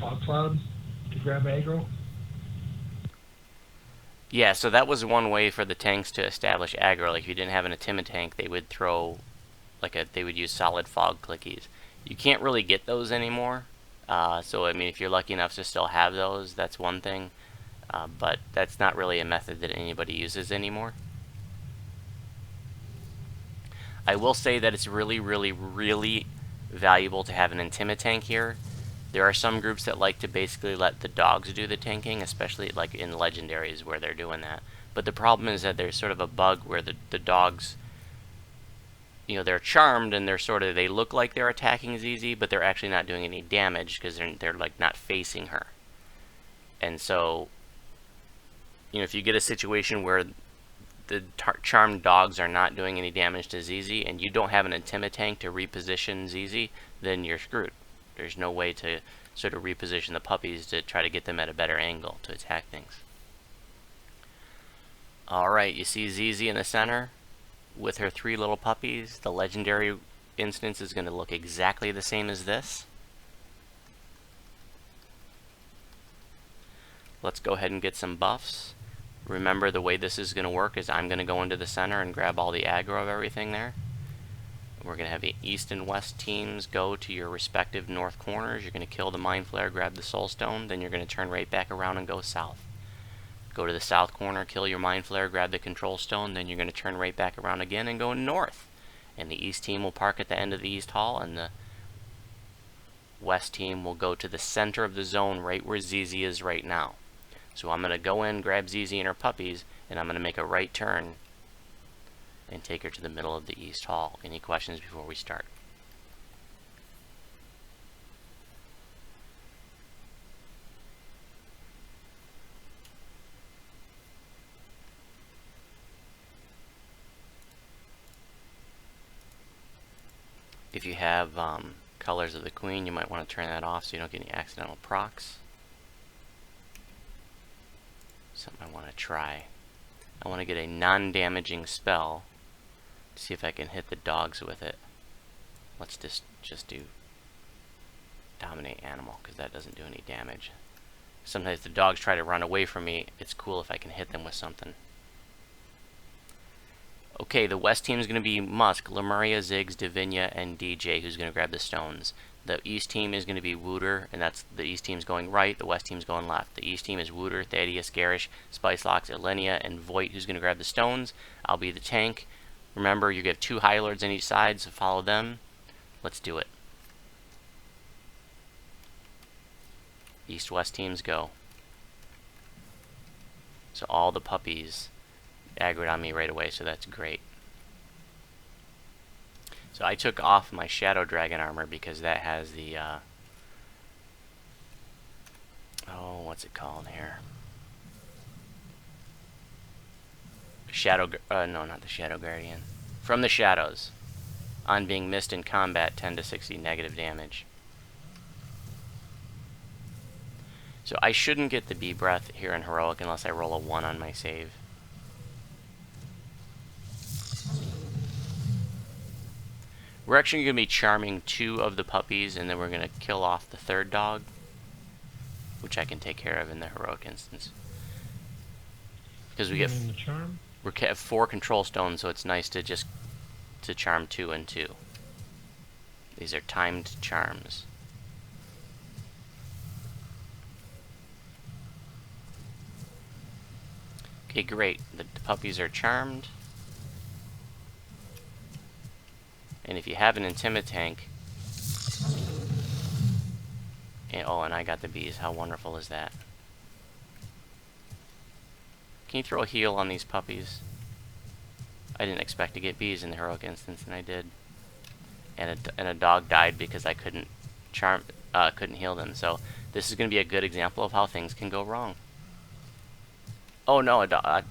fog cloud to grab aggro. Yeah, so that was one way for the tanks to establish aggro. Like if you didn't have an Attima tank, they would throw they would use solid fog clickies. You can't really get those anymore. So I mean, if you're lucky enough to still have those, that's one thing. But that's not really a method that anybody uses anymore. I will say that it's really, really, really valuable to have an Intima tank here. There are some groups that like to basically let the dogs do the tanking, especially like in legendaries where they're doing that. But the problem is that there's sort of a bug where the dogs, you know, they're charmed and they look like they're attacking ZZ, but they're actually not doing any damage because they're like not facing her. And so if you get a situation where the charmed dogs are not doing any damage to ZZ and you don't have an Intimitank to reposition ZZ, then you're screwed. There's no way to sort of reposition the puppies to try to get them at a better angle to attack things. Alright, you see ZZ in the center with her 3 little puppies. The legendary instance is going to look exactly the same as this. Let's go ahead and get some buffs. Remember, the way this is going to work is I'm going to go into the center and grab all the aggro of everything there. We're going to have the east and west teams go to your respective north corners. You're going to kill the Mind Flare, grab the Soul Stone, then you're going to turn right back around and go south. Go to the south corner, kill your Mind Flare, grab the Control Stone, then you're going to turn right back around again and go north. And the east team will park at the end of the east hall, and the west team will go to the center of the zone right where ZZ is right now. So I'm going to go in, grab ZZ and her puppies, and I'm going to make a right turn and take her to the middle of the east hall. Any questions before we start? If you have Colors of the Queen, you might want to turn that off so you don't get any accidental procs. Something I want to try. I want to get a non-damaging spell to see if I can hit the dogs with it. Let's just do Dominate Animal, because that doesn't do any damage. Sometimes the dogs try to run away from me. It's cool if I can hit them with something. Okay, the west team is going to be Musk, Lemuria, Ziggs, Divinia, and DJ, who's going to grab the stones. The east team is going to be Wooter, and that's the east team's going right, the west team's going left. The east team is Wooter, Thaddeus, Garish, Spicelocks, Elenia, and Voight, who's going to grab the stones. I'll be the tank. Remember, you get 2 High Lords on each side, so follow them. Let's do it. East-west teams go. So all the puppies aggroed on me right away, so that's great. So I took off my Shadow Dragon armor because that has the oh, what's it called here? No, not the Shadow Guardian. From the Shadows. On being missed in combat, 10 to 60 negative damage. So I shouldn't get the Bee Breath here in Heroic unless I roll a 1 on my save. We're actually going to be charming 2 of the puppies, and then we're going to kill off the 3rd dog, which I can take care of in the Heroic instance. Because we get the charm. We have 4 control stones, so it's nice to just charm 2 and 2. These are timed charms. Okay, great. The puppies are charmed. And if you have an Intimitank, and I got the bees. How wonderful is that? Can you throw a heal on these puppies? I didn't expect to get bees in the Heroic instance, and I did. And a dog died because I couldn't heal them. So this is going to be a good example of how things can go wrong. Oh no, I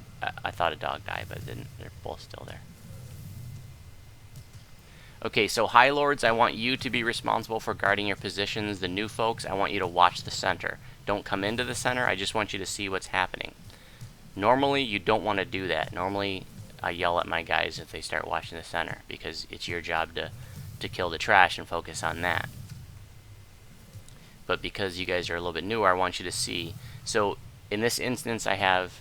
thought a dog died, but it didn't. They're both still there. Okay, so High Lords, I want you to be responsible for guarding your positions. The new folks, I want you to watch the center. Don't come into the center, I just want you to see what's happening. Normally, you don't want to do that. Normally, I yell at my guys if they start watching the center, because it's your job to kill the trash and focus on that. But because you guys are a little bit newer, I want you to see. So, in this instance, I have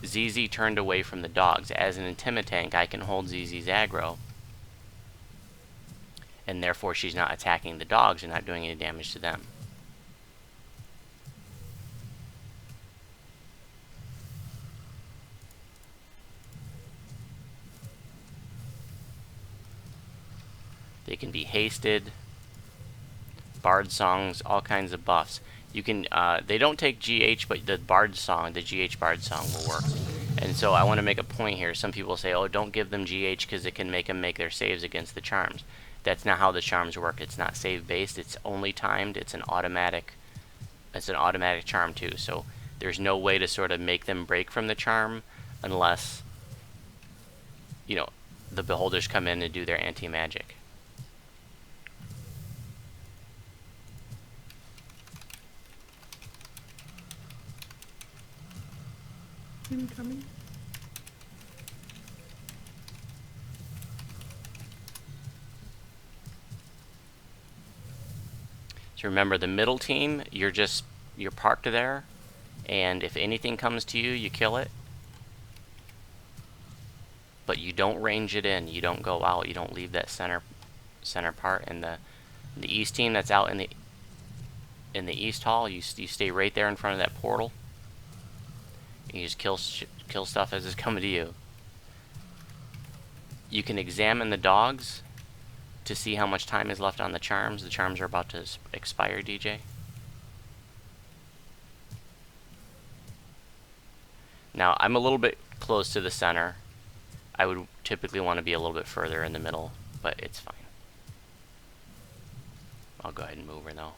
ZZ turned away from the dogs. As an Intimitank, I can hold ZZ's aggro, and therefore she's not attacking the dogs and not doing any damage to them. They can be hasted, bard songs, all kinds of buffs. You can, they don't take GH, but the bard song, the GH bard song will work. And so I want to make a point here. Some people say, oh, don't give them GH because it can make them make their saves against the charms. That's not how the charms work. It's not save based. It's only timed. It's an automatic it's an automatic charm too, so there's no way to sort of make them break from the charm unless, you know, the beholders come in and do their anti-magic. Incoming. So remember, the middle team, you're parked there, and if anything comes to you, you kill it. But you don't range it in. You don't go out. You don't leave that center part. And the east team that's out in the east hall, you stay right there in front of that portal. You just kill stuff as it's coming to you. You can examine the dogs to see how much time is left on the charms. The charms are about to expire, DJ. Now, I'm a little bit close to the center. I would typically want to be a little bit further in the middle, but it's fine. I'll go ahead and move her though.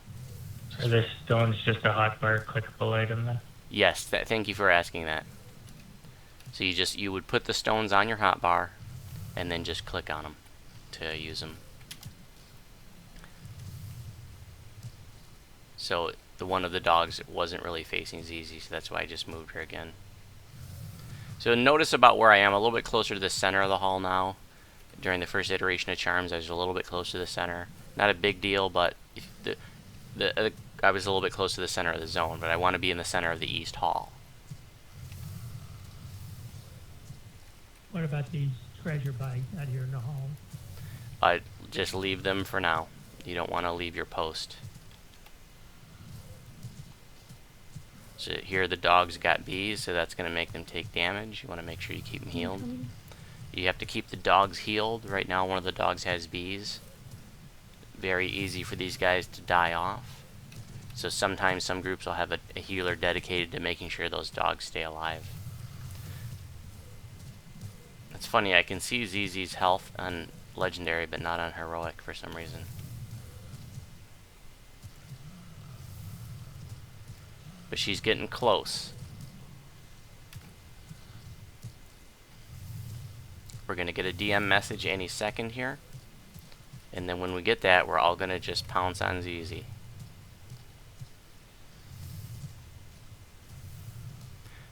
Are the stones just a hotbar clickable item then? Yes, thank you for asking that. So you would put the stones on your hotbar and then just click on them to use them. So the one of the dogs wasn't really facing ZZ, so that's why I just moved her again. So notice about where I am, a little bit closer to the center of the hall now. During the first iteration of charms, I was a little bit close to the center. Not a big deal, but I was a little bit close to the center of the zone, but I want to be in the center of the east hall. What about these treasure bags out here in the hall? Just leave them for now. You don't want to leave your post. So here the dogs got bees, so that's going to make them take damage. You want to make sure you keep them healed. You have to keep the dogs healed. Right now one of the dogs has bees. Very easy for these guys to die off. So sometimes some groups will have a healer dedicated to making sure those dogs stay alive. It's funny, I can see ZZ's health on Legendary, but not on Heroic for some reason. But she's getting close. We're going to get a DM message any second here. And then when we get that, we're all going to just pounce on ZZ.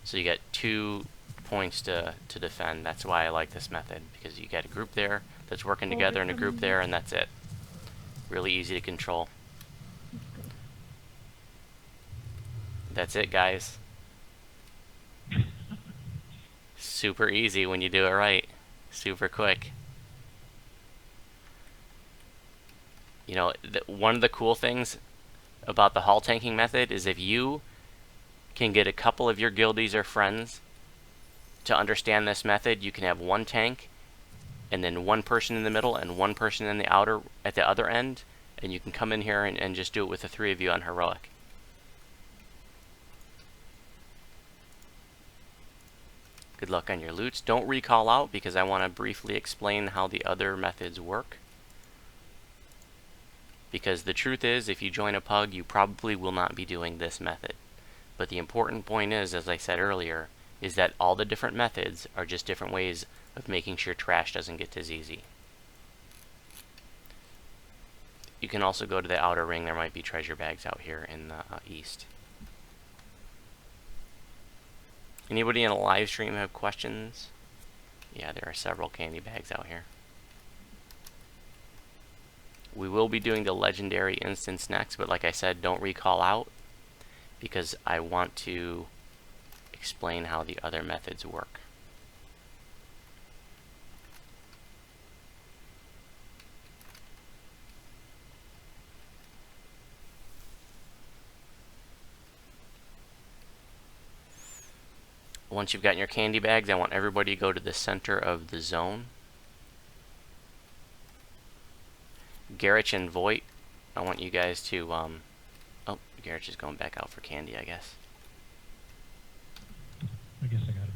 So you got 2 points to defend. That's why I like this method, because you got a group there that's working together and a group there, and that's it. Really easy to control. That's it, guys. Super easy when you do it right. Super quick. You know, one of the cool things about the hall tanking method is if you can get a couple of your guildies or friends to understand this method, you can have one tank and then one person in the middle and one person in the outer at the other end, and you can come in here and just do it with the 3 of you on Heroic. Good luck on your loots. Don't recall out, because I want to briefly explain how the other methods work. Because the truth is, if you join a pug, you probably will not be doing this method. But the important point is, as I said earlier, is that all the different methods are just different ways of making sure trash doesn't get to ZZ. You can also go to the outer ring. There might be treasure bags out here in the east. Anybody in a live stream have questions? Yeah, there are several candy bags out here. We will be doing the legendary instance next, but like I said, don't recall out, because I want to explain how the other methods work. Once you've gotten your candy bags, I want everybody to go to the center of the zone. Garrich and Voight, I want you guys to, oh, Garrich is going back out for candy, I guess. I guess I got it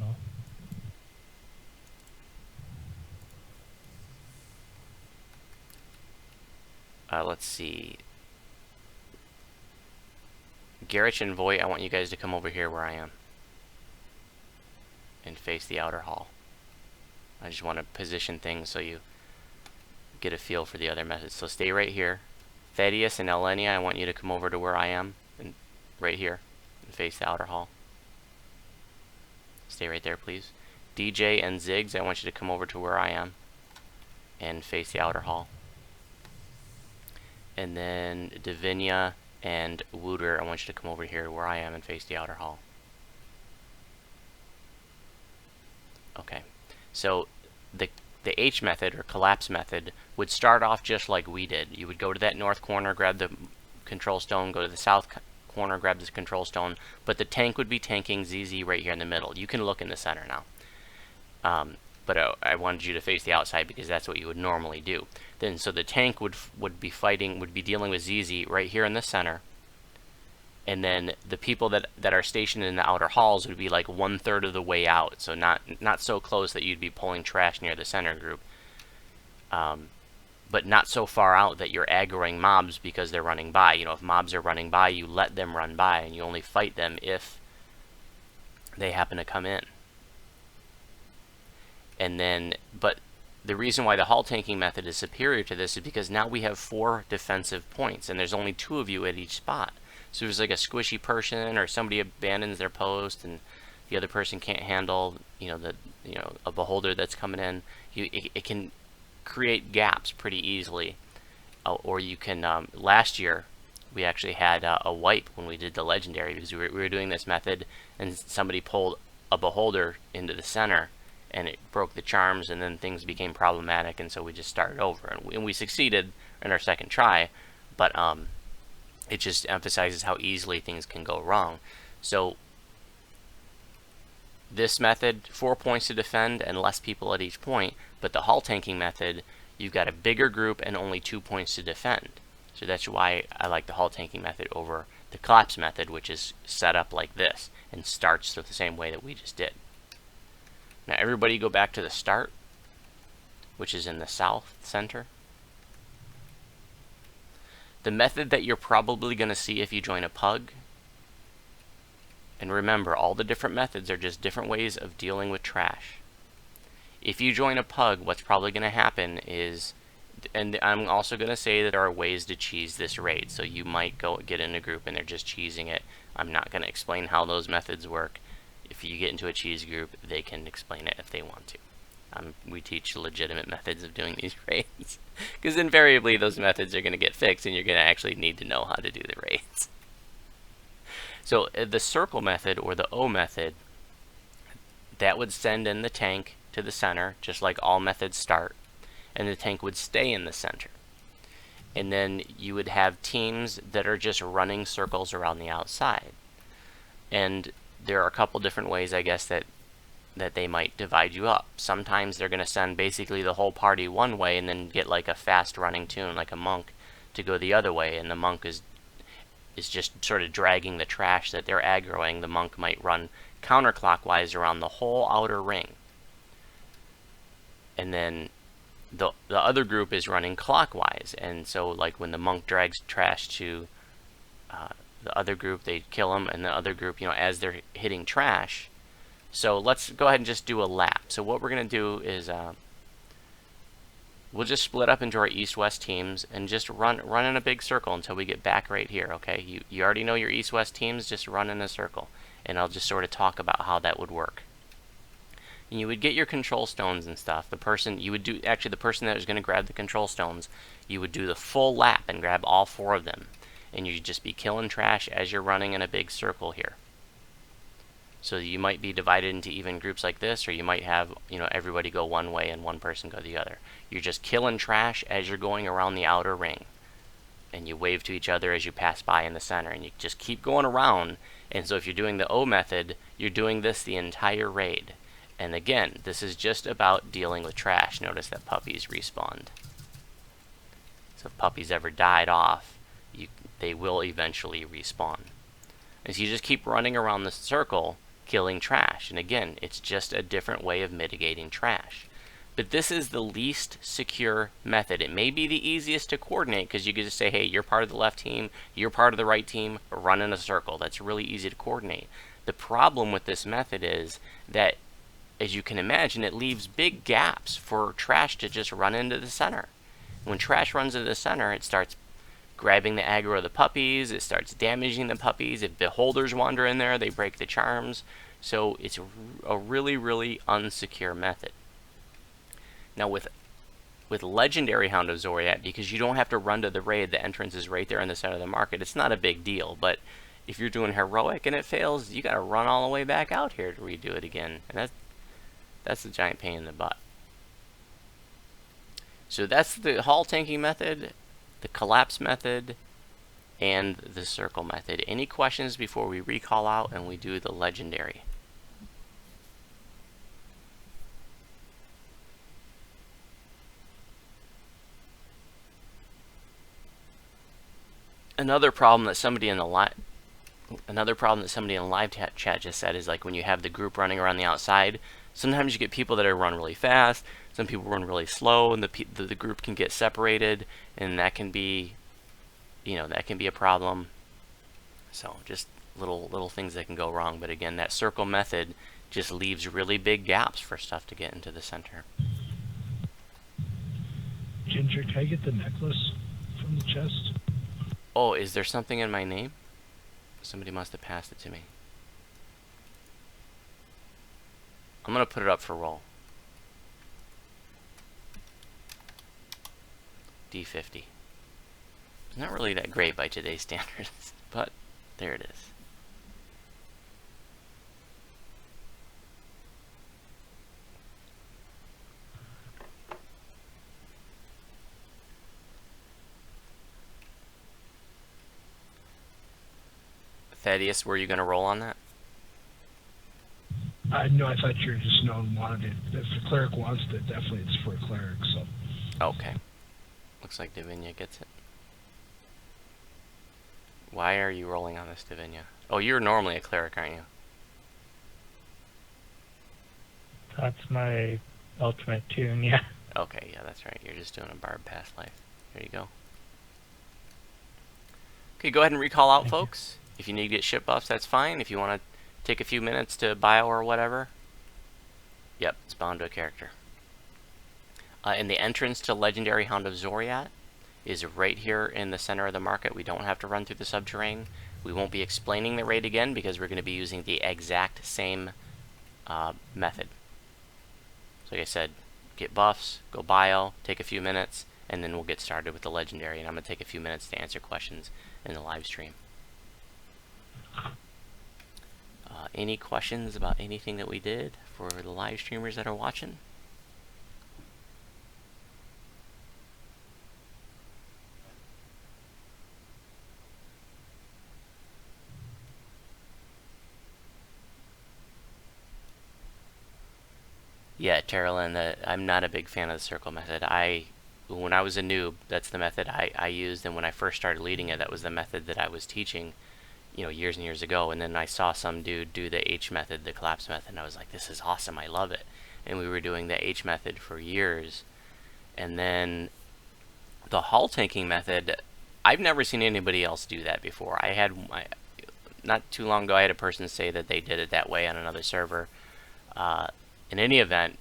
all. Let's see. Garrett and Voight, I want you guys to come over here where I am and face the outer hall. I just want to position things so you get a feel for the other methods. So stay right here. Thaddeus and Elenia, I want you to come over to where I am and right here and face the outer hall. Stay right there, please. DJ and Ziggs, I want you to come over to where I am and face the outer hall. And then Davinia and Wooter, I want you to come over here where I am and face the outer hall. Okay, so the H method, or collapse method, would start off just like we did. You would go to that north corner, grab the control stone, go to the south corner, grab the control stone, but the tank would be tanking ZZ right here in the middle. You can look in the center now. But I wanted you to face the outside because that's what you would normally do. Then, so the tank would be dealing with ZZ right here in the center, and then the people that are stationed in the outer halls would be like 1/3 of the way out, so not so close that you'd be pulling trash near the center group, but not so far out that you're aggroing mobs because they're running by. You know, if mobs are running by, you let them run by, and you only fight them if they happen to come in. And then, but the reason why the hall tanking method is superior to this is because now we have 4 defensive points, and there's only 2 of you at each spot. So if there's like a squishy person, or somebody abandons their post, and the other person can't handle, a beholder that's coming in, it can create gaps pretty easily. Or you can, last year, we actually had a wipe when we did the legendary, because we were doing this method, and somebody pulled a beholder into the center, and it broke the charms, and then things became problematic, and so we just started over, and we succeeded in our second try, but it just emphasizes how easily things can go wrong. So this method, 4 points to defend and less people at each point, but the hall tanking method, you've got a bigger group and only 2 points to defend. So that's why I like the hall tanking method over the collapse method, which is set up like this and starts the same way that we just did. Now everybody go back to the start, which is in the south center. The method that you're probably going to see if you join a pug, and remember, all the different methods are just different ways of dealing with trash. If you join a pug, what's probably going to happen is, and I'm also going to say that there are ways to cheese this raid, so you might go get in a group and they're just cheesing it. I'm not going to explain how those methods work. If you get into a cheese group, they can explain it if they want to. We teach legitimate methods of doing these raids, because invariably those methods are going to get fixed and you're going to actually need to know how to do the raids. So the circle method, or the O method, that would send in the tank to the center, just like all methods start, and the tank would stay in the center. And then you would have teams that are just running circles around the outside. And there are a couple different ways, I guess, that they might divide you up. Sometimes they're going to send basically the whole party one way and then get like a fast running toon, like a monk, to go the other way, and the monk is just sort of dragging the trash that they're aggroing. The monk might run counterclockwise around the whole outer ring. And then the other group is running clockwise, and so like when the monk drags trash to the other group, they kill them, and the other group, as they're hitting trash. So let's go ahead and just do a lap. So what we're going to do is we'll just split up into our east-west teams and just run in a big circle until we get back right here, okay? You already know your east-west teams, just run in a circle, and I'll just sort of talk about how that would work. And you would get your control stones and stuff. The person that was going to grab the control stones, you would do the full lap and grab all 4 of them. And you'd just be killing trash as you're running in a big circle here. So you might be divided into even groups like this, or you might have, everybody go one way and one person go the other. You're just killing trash as you're going around the outer ring. And you wave to each other as you pass by in the center, and you just keep going around. And so if you're doing the O method, you're doing this the entire raid. And again, this is just about dealing with trash. Notice that puppies respawned. So if puppies ever died off, they will eventually respawn. And so you just keep running around the circle, killing trash. And again, it's just a different way of mitigating trash. But this is the least secure method. It may be the easiest to coordinate because you can just say, hey, you're part of the left team, you're part of the right team, run in a circle. That's really easy to coordinate. The problem with this method is that, as you can imagine, it leaves big gaps for trash to just run into the center. When trash runs into the center, it starts grabbing the aggro of the puppies, it starts damaging the puppies. If beholders wander in there, they break the charms. So it's a really, really unsecure method. Now with Legendary Hound of Xoriat, because you don't have to run to the raid, the entrance is right there in the center of the market, it's not a big deal. But if you're doing heroic and it fails, you gotta run all the way back out here to redo it again. And that's a giant pain in the butt. So that's the hall tanking method, the collapse method, and the circle method. Any questions before we recall out and we do the legendary? Another problem that somebody in the live chat just said is, like, when you have the group running around the outside, sometimes you get people that run really fast, some people run really slow, and the group can get separated, and that can be, that can be a problem. So just little things that can go wrong. But again, that circle method just leaves really big gaps for stuff to get into the center. Ginger, can I get the necklace from the chest? Oh, is there something in my name? Somebody must have passed it to me. I'm going to put it up for roll. D50. It's not really that great by today's standards, but there it is. Thaddeus, were you going to roll on that? No, I thought you were just wanted it. If the cleric wants it, definitely it's for a cleric. So. Okay. Looks like Davinia gets it. Why are you rolling on this, Davinia? Oh, you're normally a cleric, aren't you? That's my ultimate tune, yeah. Okay, yeah, that's right. You're just doing a barb past life. There you go. Okay, go ahead and recall out, folks. If you need to get ship buffs, that's fine. If you want to take a few minutes to bio or whatever. Yep, it's bound to a character. And the entrance to Legendary Hound of Xoriat is right here in the center of the market. We don't have to run through the subterranean. We won't be explaining the raid again because we're going to be using the exact same method. So like I said, get buffs, go bio, take a few minutes, and then we'll get started with the Legendary. And I'm going to take a few minutes to answer questions in the live stream. Any questions about anything that we did for the live streamers that are watching? Yeah, Terralyn, I'm not a big fan of the circle method. When I was a noob, that's the method I used, and when I first started leading it, that was the method that I was teaching, years and years ago. And then I saw some dude do the H method, the collapse method, and I was like, this is awesome, I love it. And we were doing the H method for years. And then the hull tanking method, I've never seen anybody else do that before. Not too long ago, I had a person say that they did it that way on another server. In any event,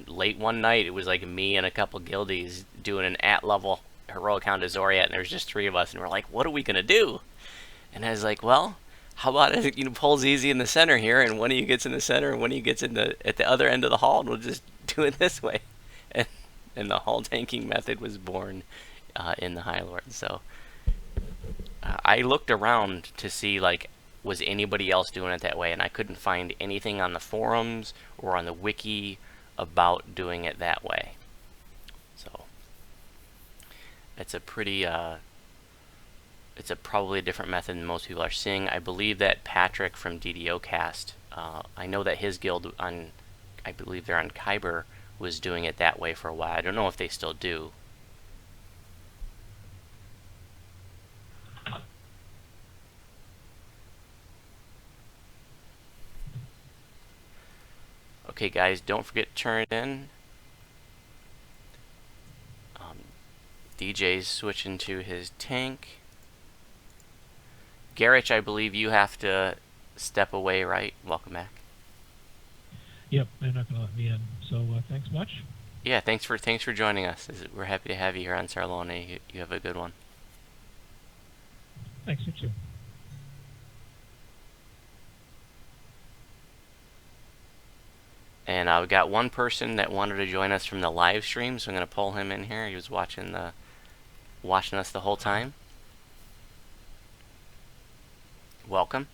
late one night, it was like me and a couple guildies doing an at-level heroic Hound of Xoriat, and there was just 3 of us, and we're like, what are we going to do? And I was like, well, how about pulls easy in the center here, and one of you gets in the center, and one of you gets at the other end of the hall, and we'll just do it this way. And the hull tanking method was born in the High Lord. So I looked around to see, was anybody else doing it that way, and I couldn't find anything on the forums or on the wiki about doing it that way. So it's a pretty it's probably a different method than most people are seeing. I believe that Patrick from DDO Cast, I know that his guild I believe they're on Kyber, was doing it that way for a while. I don't know if they still do. Okay, guys, don't forget to turn it in. DJ's switching to his tank. Garrett, I believe you have to step away, right? Welcome back. Yep, they're not going to let me in. So thanks much. Yeah, thanks for joining us. We're happy to have you here on Sarlone. You have a good one. Thanks, you too. And we've got one person that wanted to join us from the live stream, so I'm going to pull him in here. He was watching us the whole time. Welcome.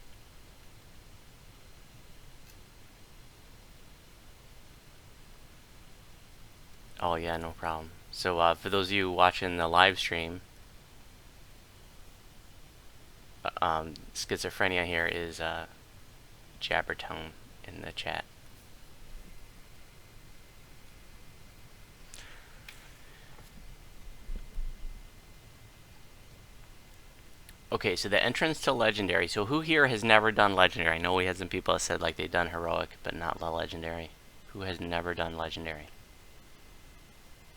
Oh yeah, no problem. So for those of you watching the live stream, schizophrenia here is Jabbertone in the chat. Okay, so the entrance to Legendary. So who here has never done Legendary? I know we had some people that said like they've done Heroic, but not the Legendary. Who has never done Legendary?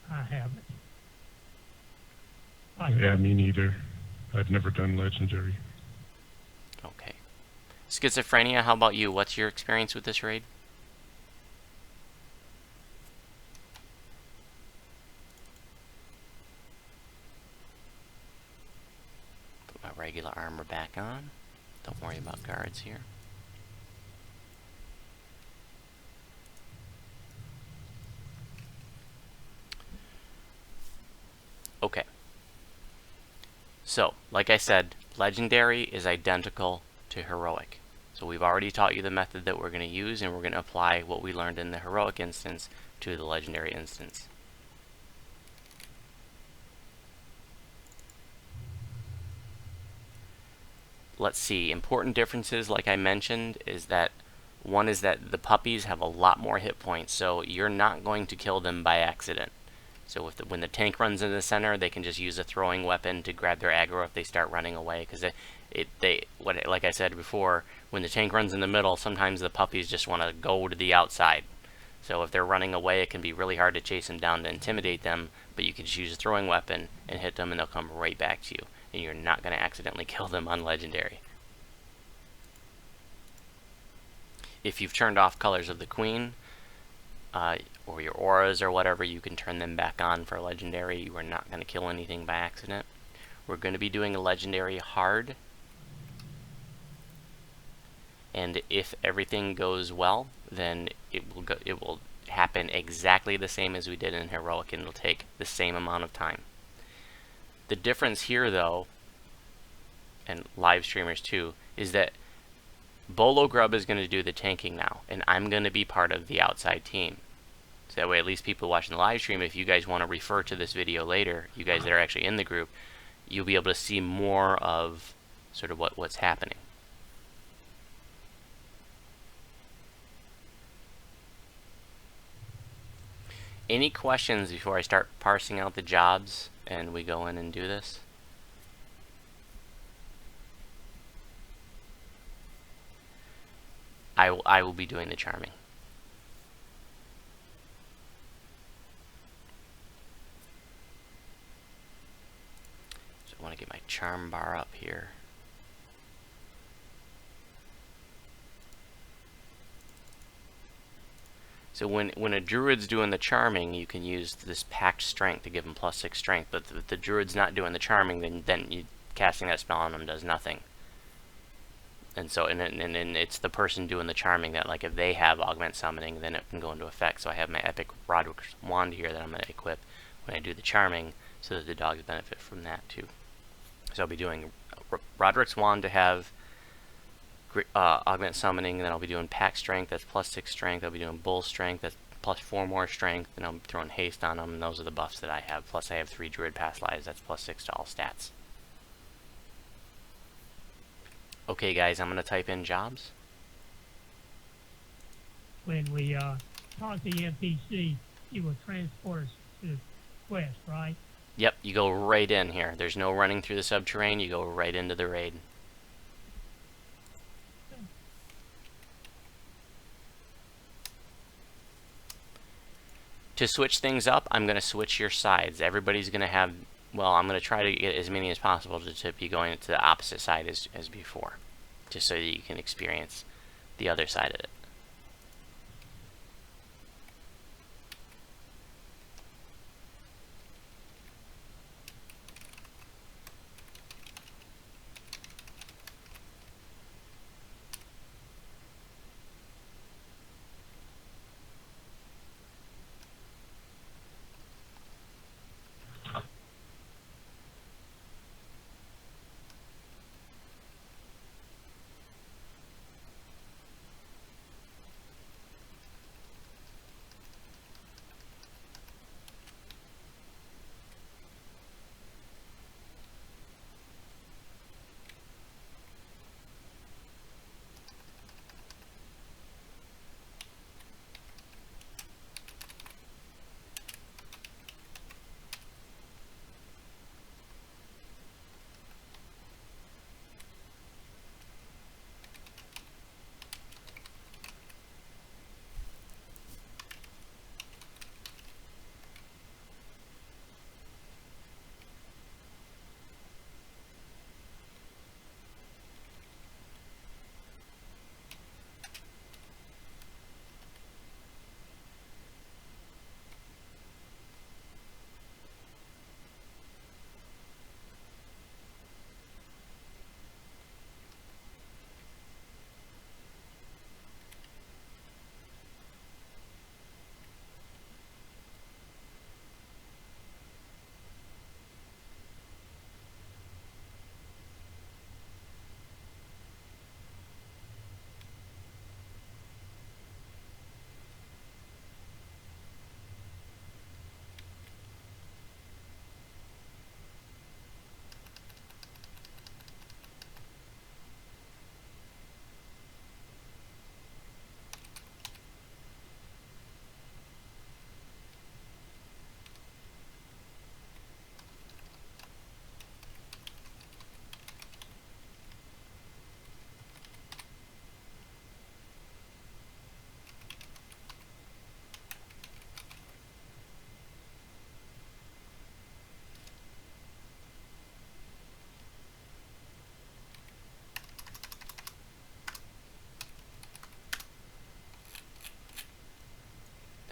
I haven't. Yeah, me neither. I've never done Legendary. Okay. Schizophrenia, how about you? What's your experience with this raid? Put my regular armor back on. Don't worry about guards here. Okay. So, like I said, Legendary is identical to Heroic. So we've already taught you the method that we're going to use, and we're going to apply what we learned in the Heroic instance to the Legendary instance. Let's see, important differences, like I mentioned, is that one is that the puppies have a lot more hit points, so you're not going to kill them by accident. So when the tank runs in the center, they can just use a throwing weapon to grab their aggro if they start running away. Because like I said before, when the tank runs in the middle, sometimes the puppies just want to go to the outside. So if they're running away, it can be really hard to chase them down to intimidate them. But you can just use a throwing weapon and hit them, and they'll come right back to you. And you're not going to accidentally kill them on Legendary. If you've turned off Colors of the Queen, or your auras or whatever, you can turn them back on for Legendary. You are not going to kill anything by accident. We're going to be doing a Legendary hard. And if everything goes well, then it will happen exactly the same as we did in Heroic, and it'll take the same amount of time. The difference here, though, and live streamers too, is that Bolo Grub is going to do the tanking now, and I'm going to be part of the outside team. So that way, at least people watching the live stream, if you guys want to refer to this video later, you guys that are actually in the group, you'll be able to see more of sort of what's happening. Any questions before I start parsing out the jobs and we go in and do this? I will be doing the charming. So I want to get my charm bar up here. So when a druid's doing the charming, you can use this packed strength to give him +6 strength. But if the druid's not doing the charming, then casting that spell on him does nothing. And so, and it's the person doing the charming that, like, if they have augment summoning, then it can go into effect. So I have my epic Roderick's wand here that I'm going to equip when I do the charming, so that the dogs benefit from that too. So I'll be doing Roderick's wand to have augment summoning, and then I'll be doing pack strength, that's +6 strength. I'll be doing bull strength, that's +4 more strength, and I'll be throwing haste on them, and those are the buffs that I have. Plus I have 3 druid pass lives, that's +6 to all stats. Okay guys, I'm going to type in jobs. When we talk to the NPC, you will transport us to the quest, right? Yep, you go right in here. There's no running through the subterranean, you go right into the raid. To switch things up, I'm going to switch your sides. Everybody's going to have well, I'm going to try to get as many as possible to be going to the opposite side as before, just so that you can experience the other side of it.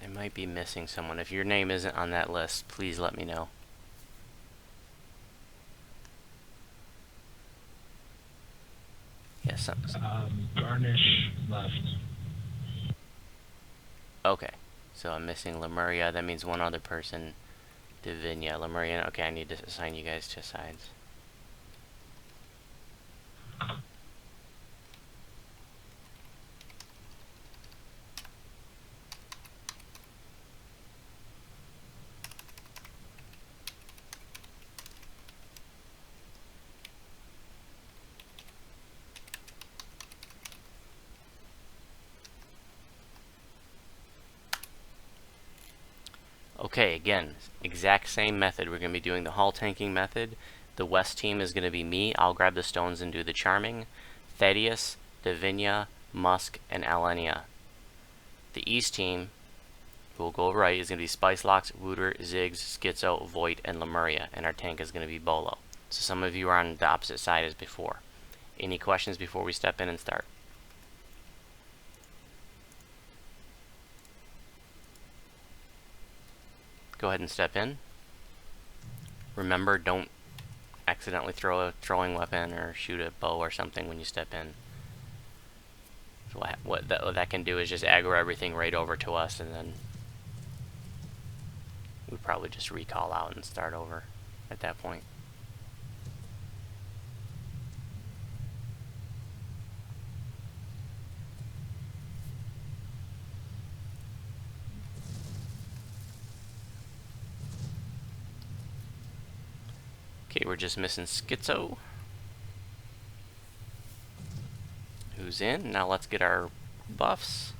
I might be missing someone. If your name isn't on that list, please let me know. Yes. Garnish left. Okay. So I'm missing Lemuria. That means one other person. Divinia. Lemuria. Okay, I need to assign you guys to sides. Okay, again, exact same method. We're going to be doing the hull tanking method. The west team is going to be me. I'll grab the stones and do the charming. Thaddeus, Divinia, Musk, and Alenia. The east team, who will go right, is going to be Spice Locks, Wooter, Ziggs, Schizo, Void, and Lemuria. And our tank is going to be Bolo. So some of you are on the opposite side as before. Any questions before we step in and start? Go ahead and step in. Remember, don't accidentally throw a throwing weapon or shoot a bow or something when you step in. So what that can do is just aggro everything right over to us, and then we probably just recall out and start over at that point. Okay, we're just missing Schizo, who's in. Now let's get our buffs.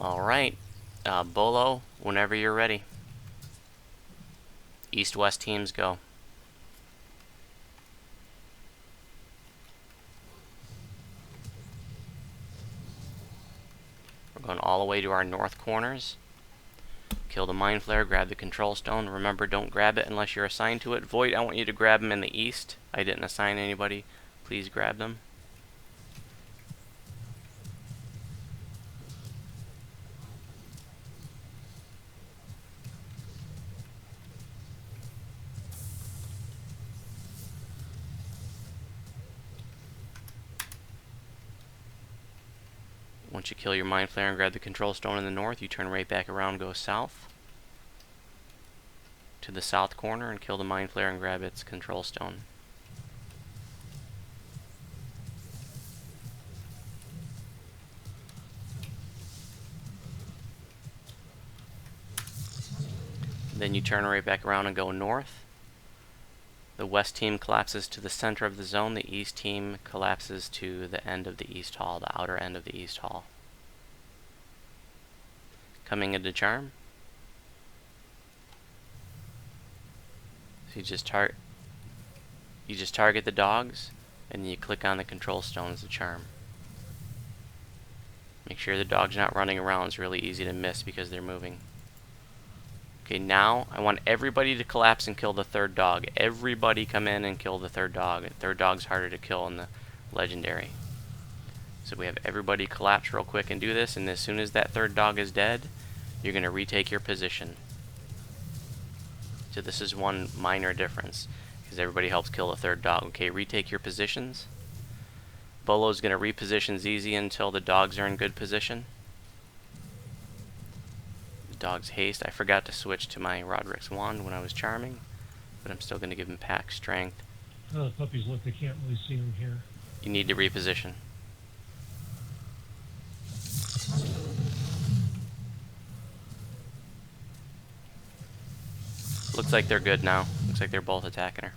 Alright, Bolo, whenever you're ready. East-west teams go. We're going all the way to our north corners. Kill the Mind Flare, grab the Control Stone. Remember, don't grab it unless you're assigned to it. Void, I want you to grab them in the east. I didn't assign anybody. Please grab them. Once you kill your Mind Flare and grab the Control Stone in the north, you turn right back around, go south to the south corner and kill the Mind Flare and grab its Control Stone. Then you turn right back around and go north. The west team collapses to the center of the zone. The east team collapses to the end of the east hall, the outer end of the east hall. Coming into charm. So you just target the dogs, and then you click on the Control Stones to charm. Make sure the dog's not running around. It's really easy to miss because they're moving. Okay, now I want everybody to collapse and kill the third dog. Everybody come in and kill the third dog. The third dog's harder to kill in the legendary. So we have everybody collapse real quick and do this, and as soon as that third dog is dead, you're going to retake your position. So this is one minor difference, because everybody helps kill the third dog. Okay, retake your positions. Bolo's going to reposition ZZ until the dogs are in good position. Dog's haste. I forgot to switch to my Roderick's wand when I was charming, but I'm still going to give him pack strength. Oh, the puppies look, they can't really see them here. You need to reposition. Looks like they're good now. Looks like they're both attacking her.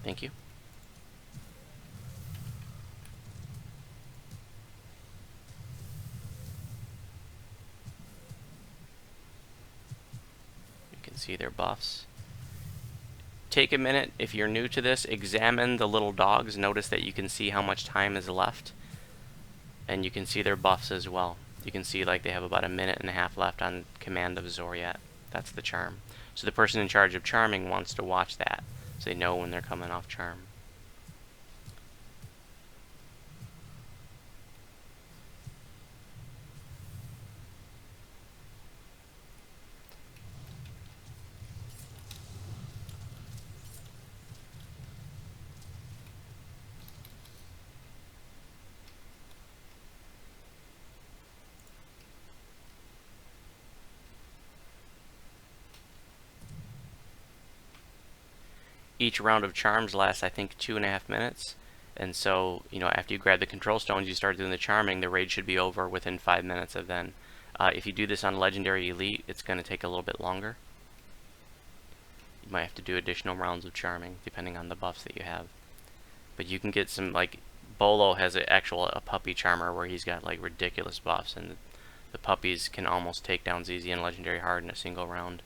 Thank you. You can see their buffs. Take a minute, if you're new to this, examine the little dogs. Notice that you can see how much time is left. And you can see their buffs as well. You can see like they have about 1.5 minutes left on Command of Xoriat. That's the charm. So the person in charge of charming wants to watch that, so they know when they're coming off charm. Each round of charms lasts, I think, 2.5 minutes. And so, you know, after you grab the Control Stones, you start doing the charming, the raid should be over within 5 minutes of then. If you do this on Legendary Elite, it's going to take a little bit longer. You might have to do additional rounds of charming, depending on the buffs that you have. But you can get some, like, Bolo has a puppy charmer where he's got, like, ridiculous buffs, and the puppies can almost take down ZZ and Legendary hard in a single round.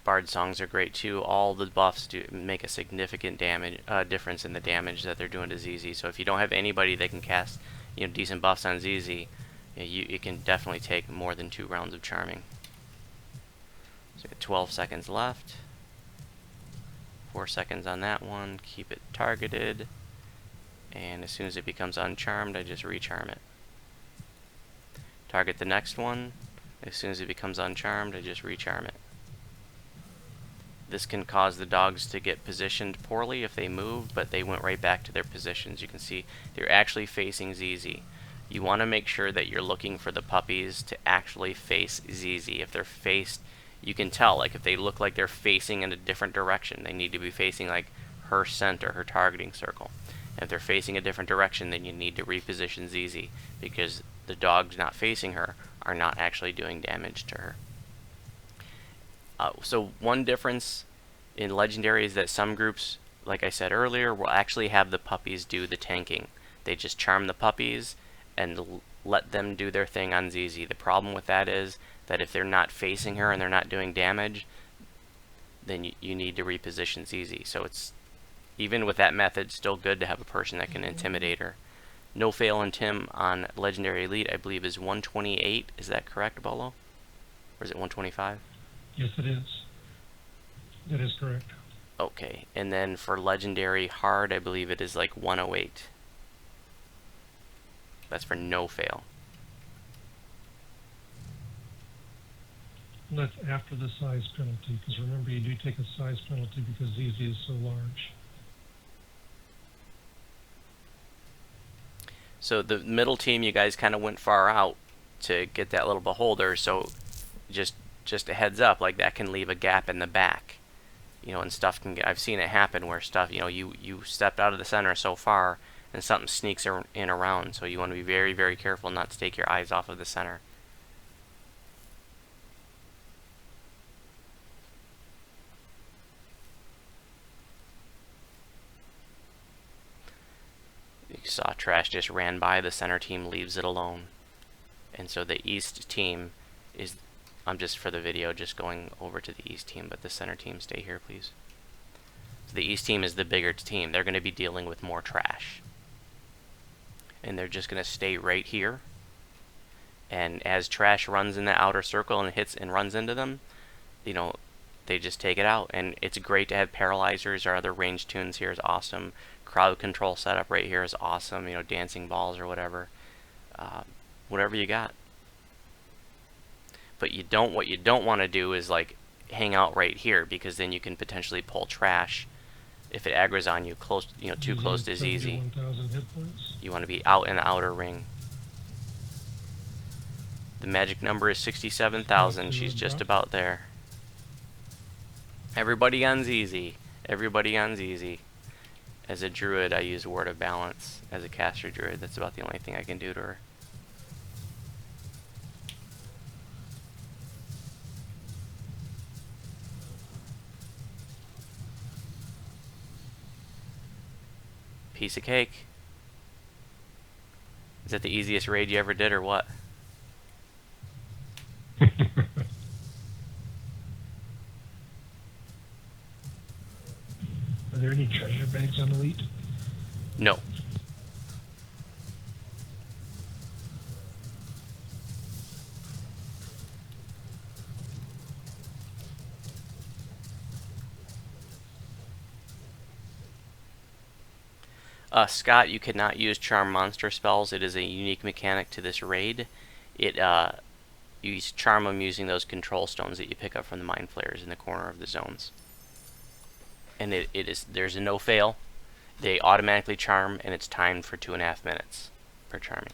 Bard songs are great too. All the buffs do make a significant difference in the damage that they're doing to ZZ. So if you don't have anybody that can cast, you know, decent buffs on ZZ, you can definitely take more than 2 rounds of charming. So we got 12 seconds left. 4 seconds on that one. Keep it targeted. And as soon as it becomes uncharmed, I just recharm it. Target the next one. As soon as it becomes uncharmed, I just recharm it. This can cause the dogs to get positioned poorly if they move, but they went right back to their positions. You can see they're actually facing ZZ. You want to make sure that you're looking for the puppies to actually face ZZ. If they're faced, you can tell, like if they look like they're facing in a different direction, they need to be facing like her center, her targeting circle. If they're facing a different direction, then you need to reposition ZZ, because the dogs not facing her are not actually doing damage to her. So one difference in Legendary is that some groups, like I said earlier, will actually have the puppies do the tanking. They just charm the puppies and let them do their thing on ZZ. The problem with that is that if they're not facing her and they're not doing damage, then you need to reposition ZZ. So it's, even with that method, still good to have a person that can intimidate her. No fail in Tim on Legendary Elite, I believe, is 128. Is that correct, Bolo? Or is it 125? Yes, it is. That is correct. Okay, and then for Legendary Hard, I believe it is like 108. That's for no fail. And that's after the size penalty, because remember, you do take a size penalty because ZZ is so large. So the middle team, you guys kind of went far out to get that little beholder, so just a heads up, like that can leave a gap in the back. You know, and stuff can get, I've seen it happen where stuff, you know, you stepped out of the center so far and something sneaks in around, so you want to be very, very careful not to take your eyes off of the center. You saw Trash just ran by, the center team leaves it alone. And so the east team is, I'm just for the video just going over to the east team, but the center team stay here please. So the east team is the bigger team. They're going to be dealing with more Trash. And they're just going to stay right here. And as Trash runs in the outer circle and hits and runs into them, you know, they just take it out. And it's great to have paralyzers. Our other range tunes here is awesome. Crowd control setup right here is awesome. You know, dancing balls or whatever. Whatever you got. But what you don't want to do is like hang out right here, because then you can potentially pull Trash if it aggro's on you close, you know, too close to ZZ. You want to be out in the outer ring. The magic number is 67,000. She's just about there. Everybody on ZZ. Everybody on ZZ. As a druid, I use Word of Balance. As a caster druid, that's about the only thing I can do to her. Piece of cake. Is that the easiest raid you ever did, or what? Are there any treasure bags on Elite? No. Scott, you cannot use Charm Monster spells. It is a unique mechanic to this raid. You charm them using those control stones that you pick up from the Mind Flayers in the corner of the zones. And there's a no fail. They automatically charm, and it's timed for 2.5 minutes per charming.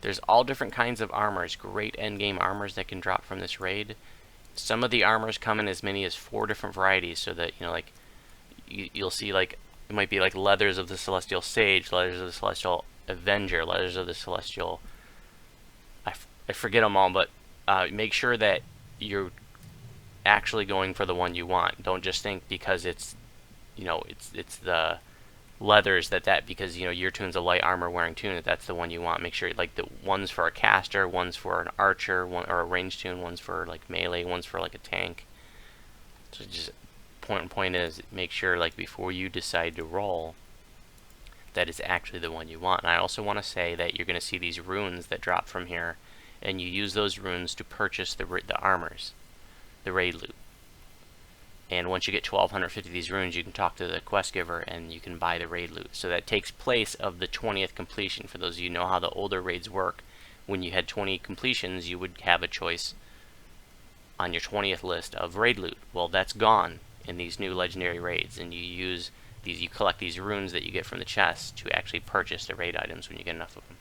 There's all different kinds of armors, great endgame armors that can drop from this raid. Some of the armors come in as many as 4 different varieties, so that, you know, like, you'll see, like, it might be like leathers of the Celestial Sage, leathers of the Celestial Avenger, leathers of the Celestial, I forget them all, but make sure that you're actually going for the one you want. Don't just think because it's, you know, it's the leathers that because, you know, your tune's a light armor wearing tune, that's the one you want. Make sure, like, the one's for a caster, one's for an archer, one or a range tune, one's for like melee, one's for like a tank. So just point is, make sure, like, before you decide to roll, that is actually the one you want. And I also want to say that you're going to see these runes that drop from here, and you use those runes to purchase the armors, the raid loot. And once you get 1,250 of these runes, you can talk to the quest giver and you can buy the raid loot. So that takes place of the 20th completion. For those of you who know how the older raids work, when you had 20 completions, you would have a choice on your 20th list of raid loot. Well, that's gone in these new legendary raids, and you collect these runes that you get from the chest to actually purchase the raid items when you get enough of them.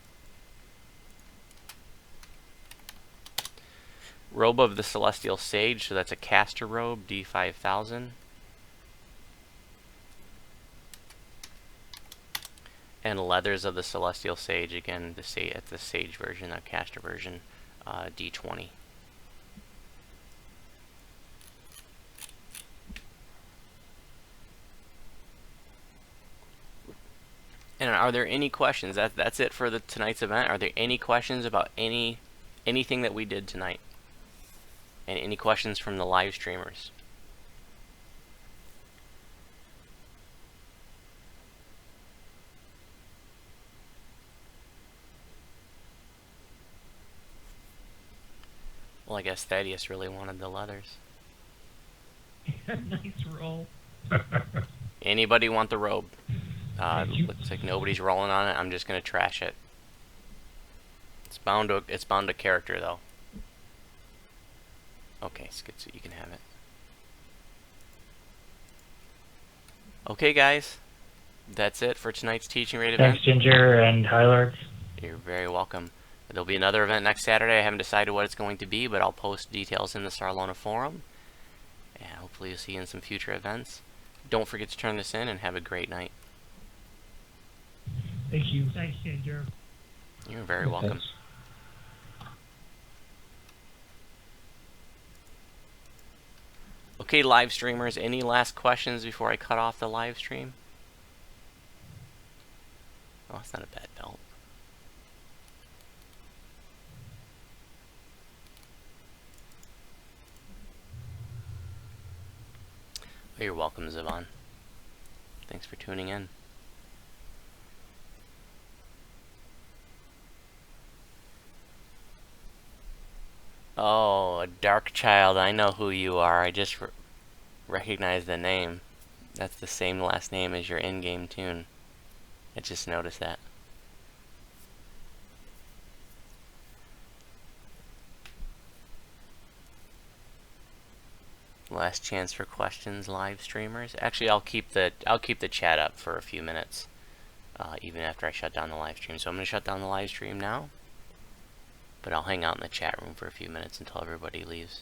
Robe of the Celestial Sage, so that's a caster robe, D5000. And leathers of the Celestial Sage, again, at the Sage version, the caster version, D20. And are there any questions? That's it for tonight's event. Are there any questions about anything that we did tonight? And any questions from the live streamers? Well, I guess Thaddeus really wanted the leathers. Nice roll. Anybody want the robe? Looks like nobody's rolling on it. I'm just gonna trash it. It's bound to character though. Okay, Skitsu, you can have it. Okay, guys, that's it for tonight's teaching rate event. Thanks, Ginger and High Lords. You're very welcome. There'll be another event next Saturday. I haven't decided what it's going to be, but I'll post details in the Sarlona forum. And hopefully you'll see you in some future events. Don't forget to turn this in and have a great night. Thank you. Thanks, Ginger. You're very welcome. Thanks. Okay, live streamers, any last questions before I cut off the live stream? Oh, that's not a bad belt. Oh, you're welcome, Zavon. Thanks for tuning in. Oh, a Dark Child, I know who you are. I just recognize the name. That's the same last name as your in-game tune. I just noticed that. Last chance for questions, live streamers. Actually, I'll keep the chat up for a few minutes, even after I shut down the live stream. So I'm gonna shut down the live stream now, but I'll hang out in the chat room for a few minutes until everybody leaves.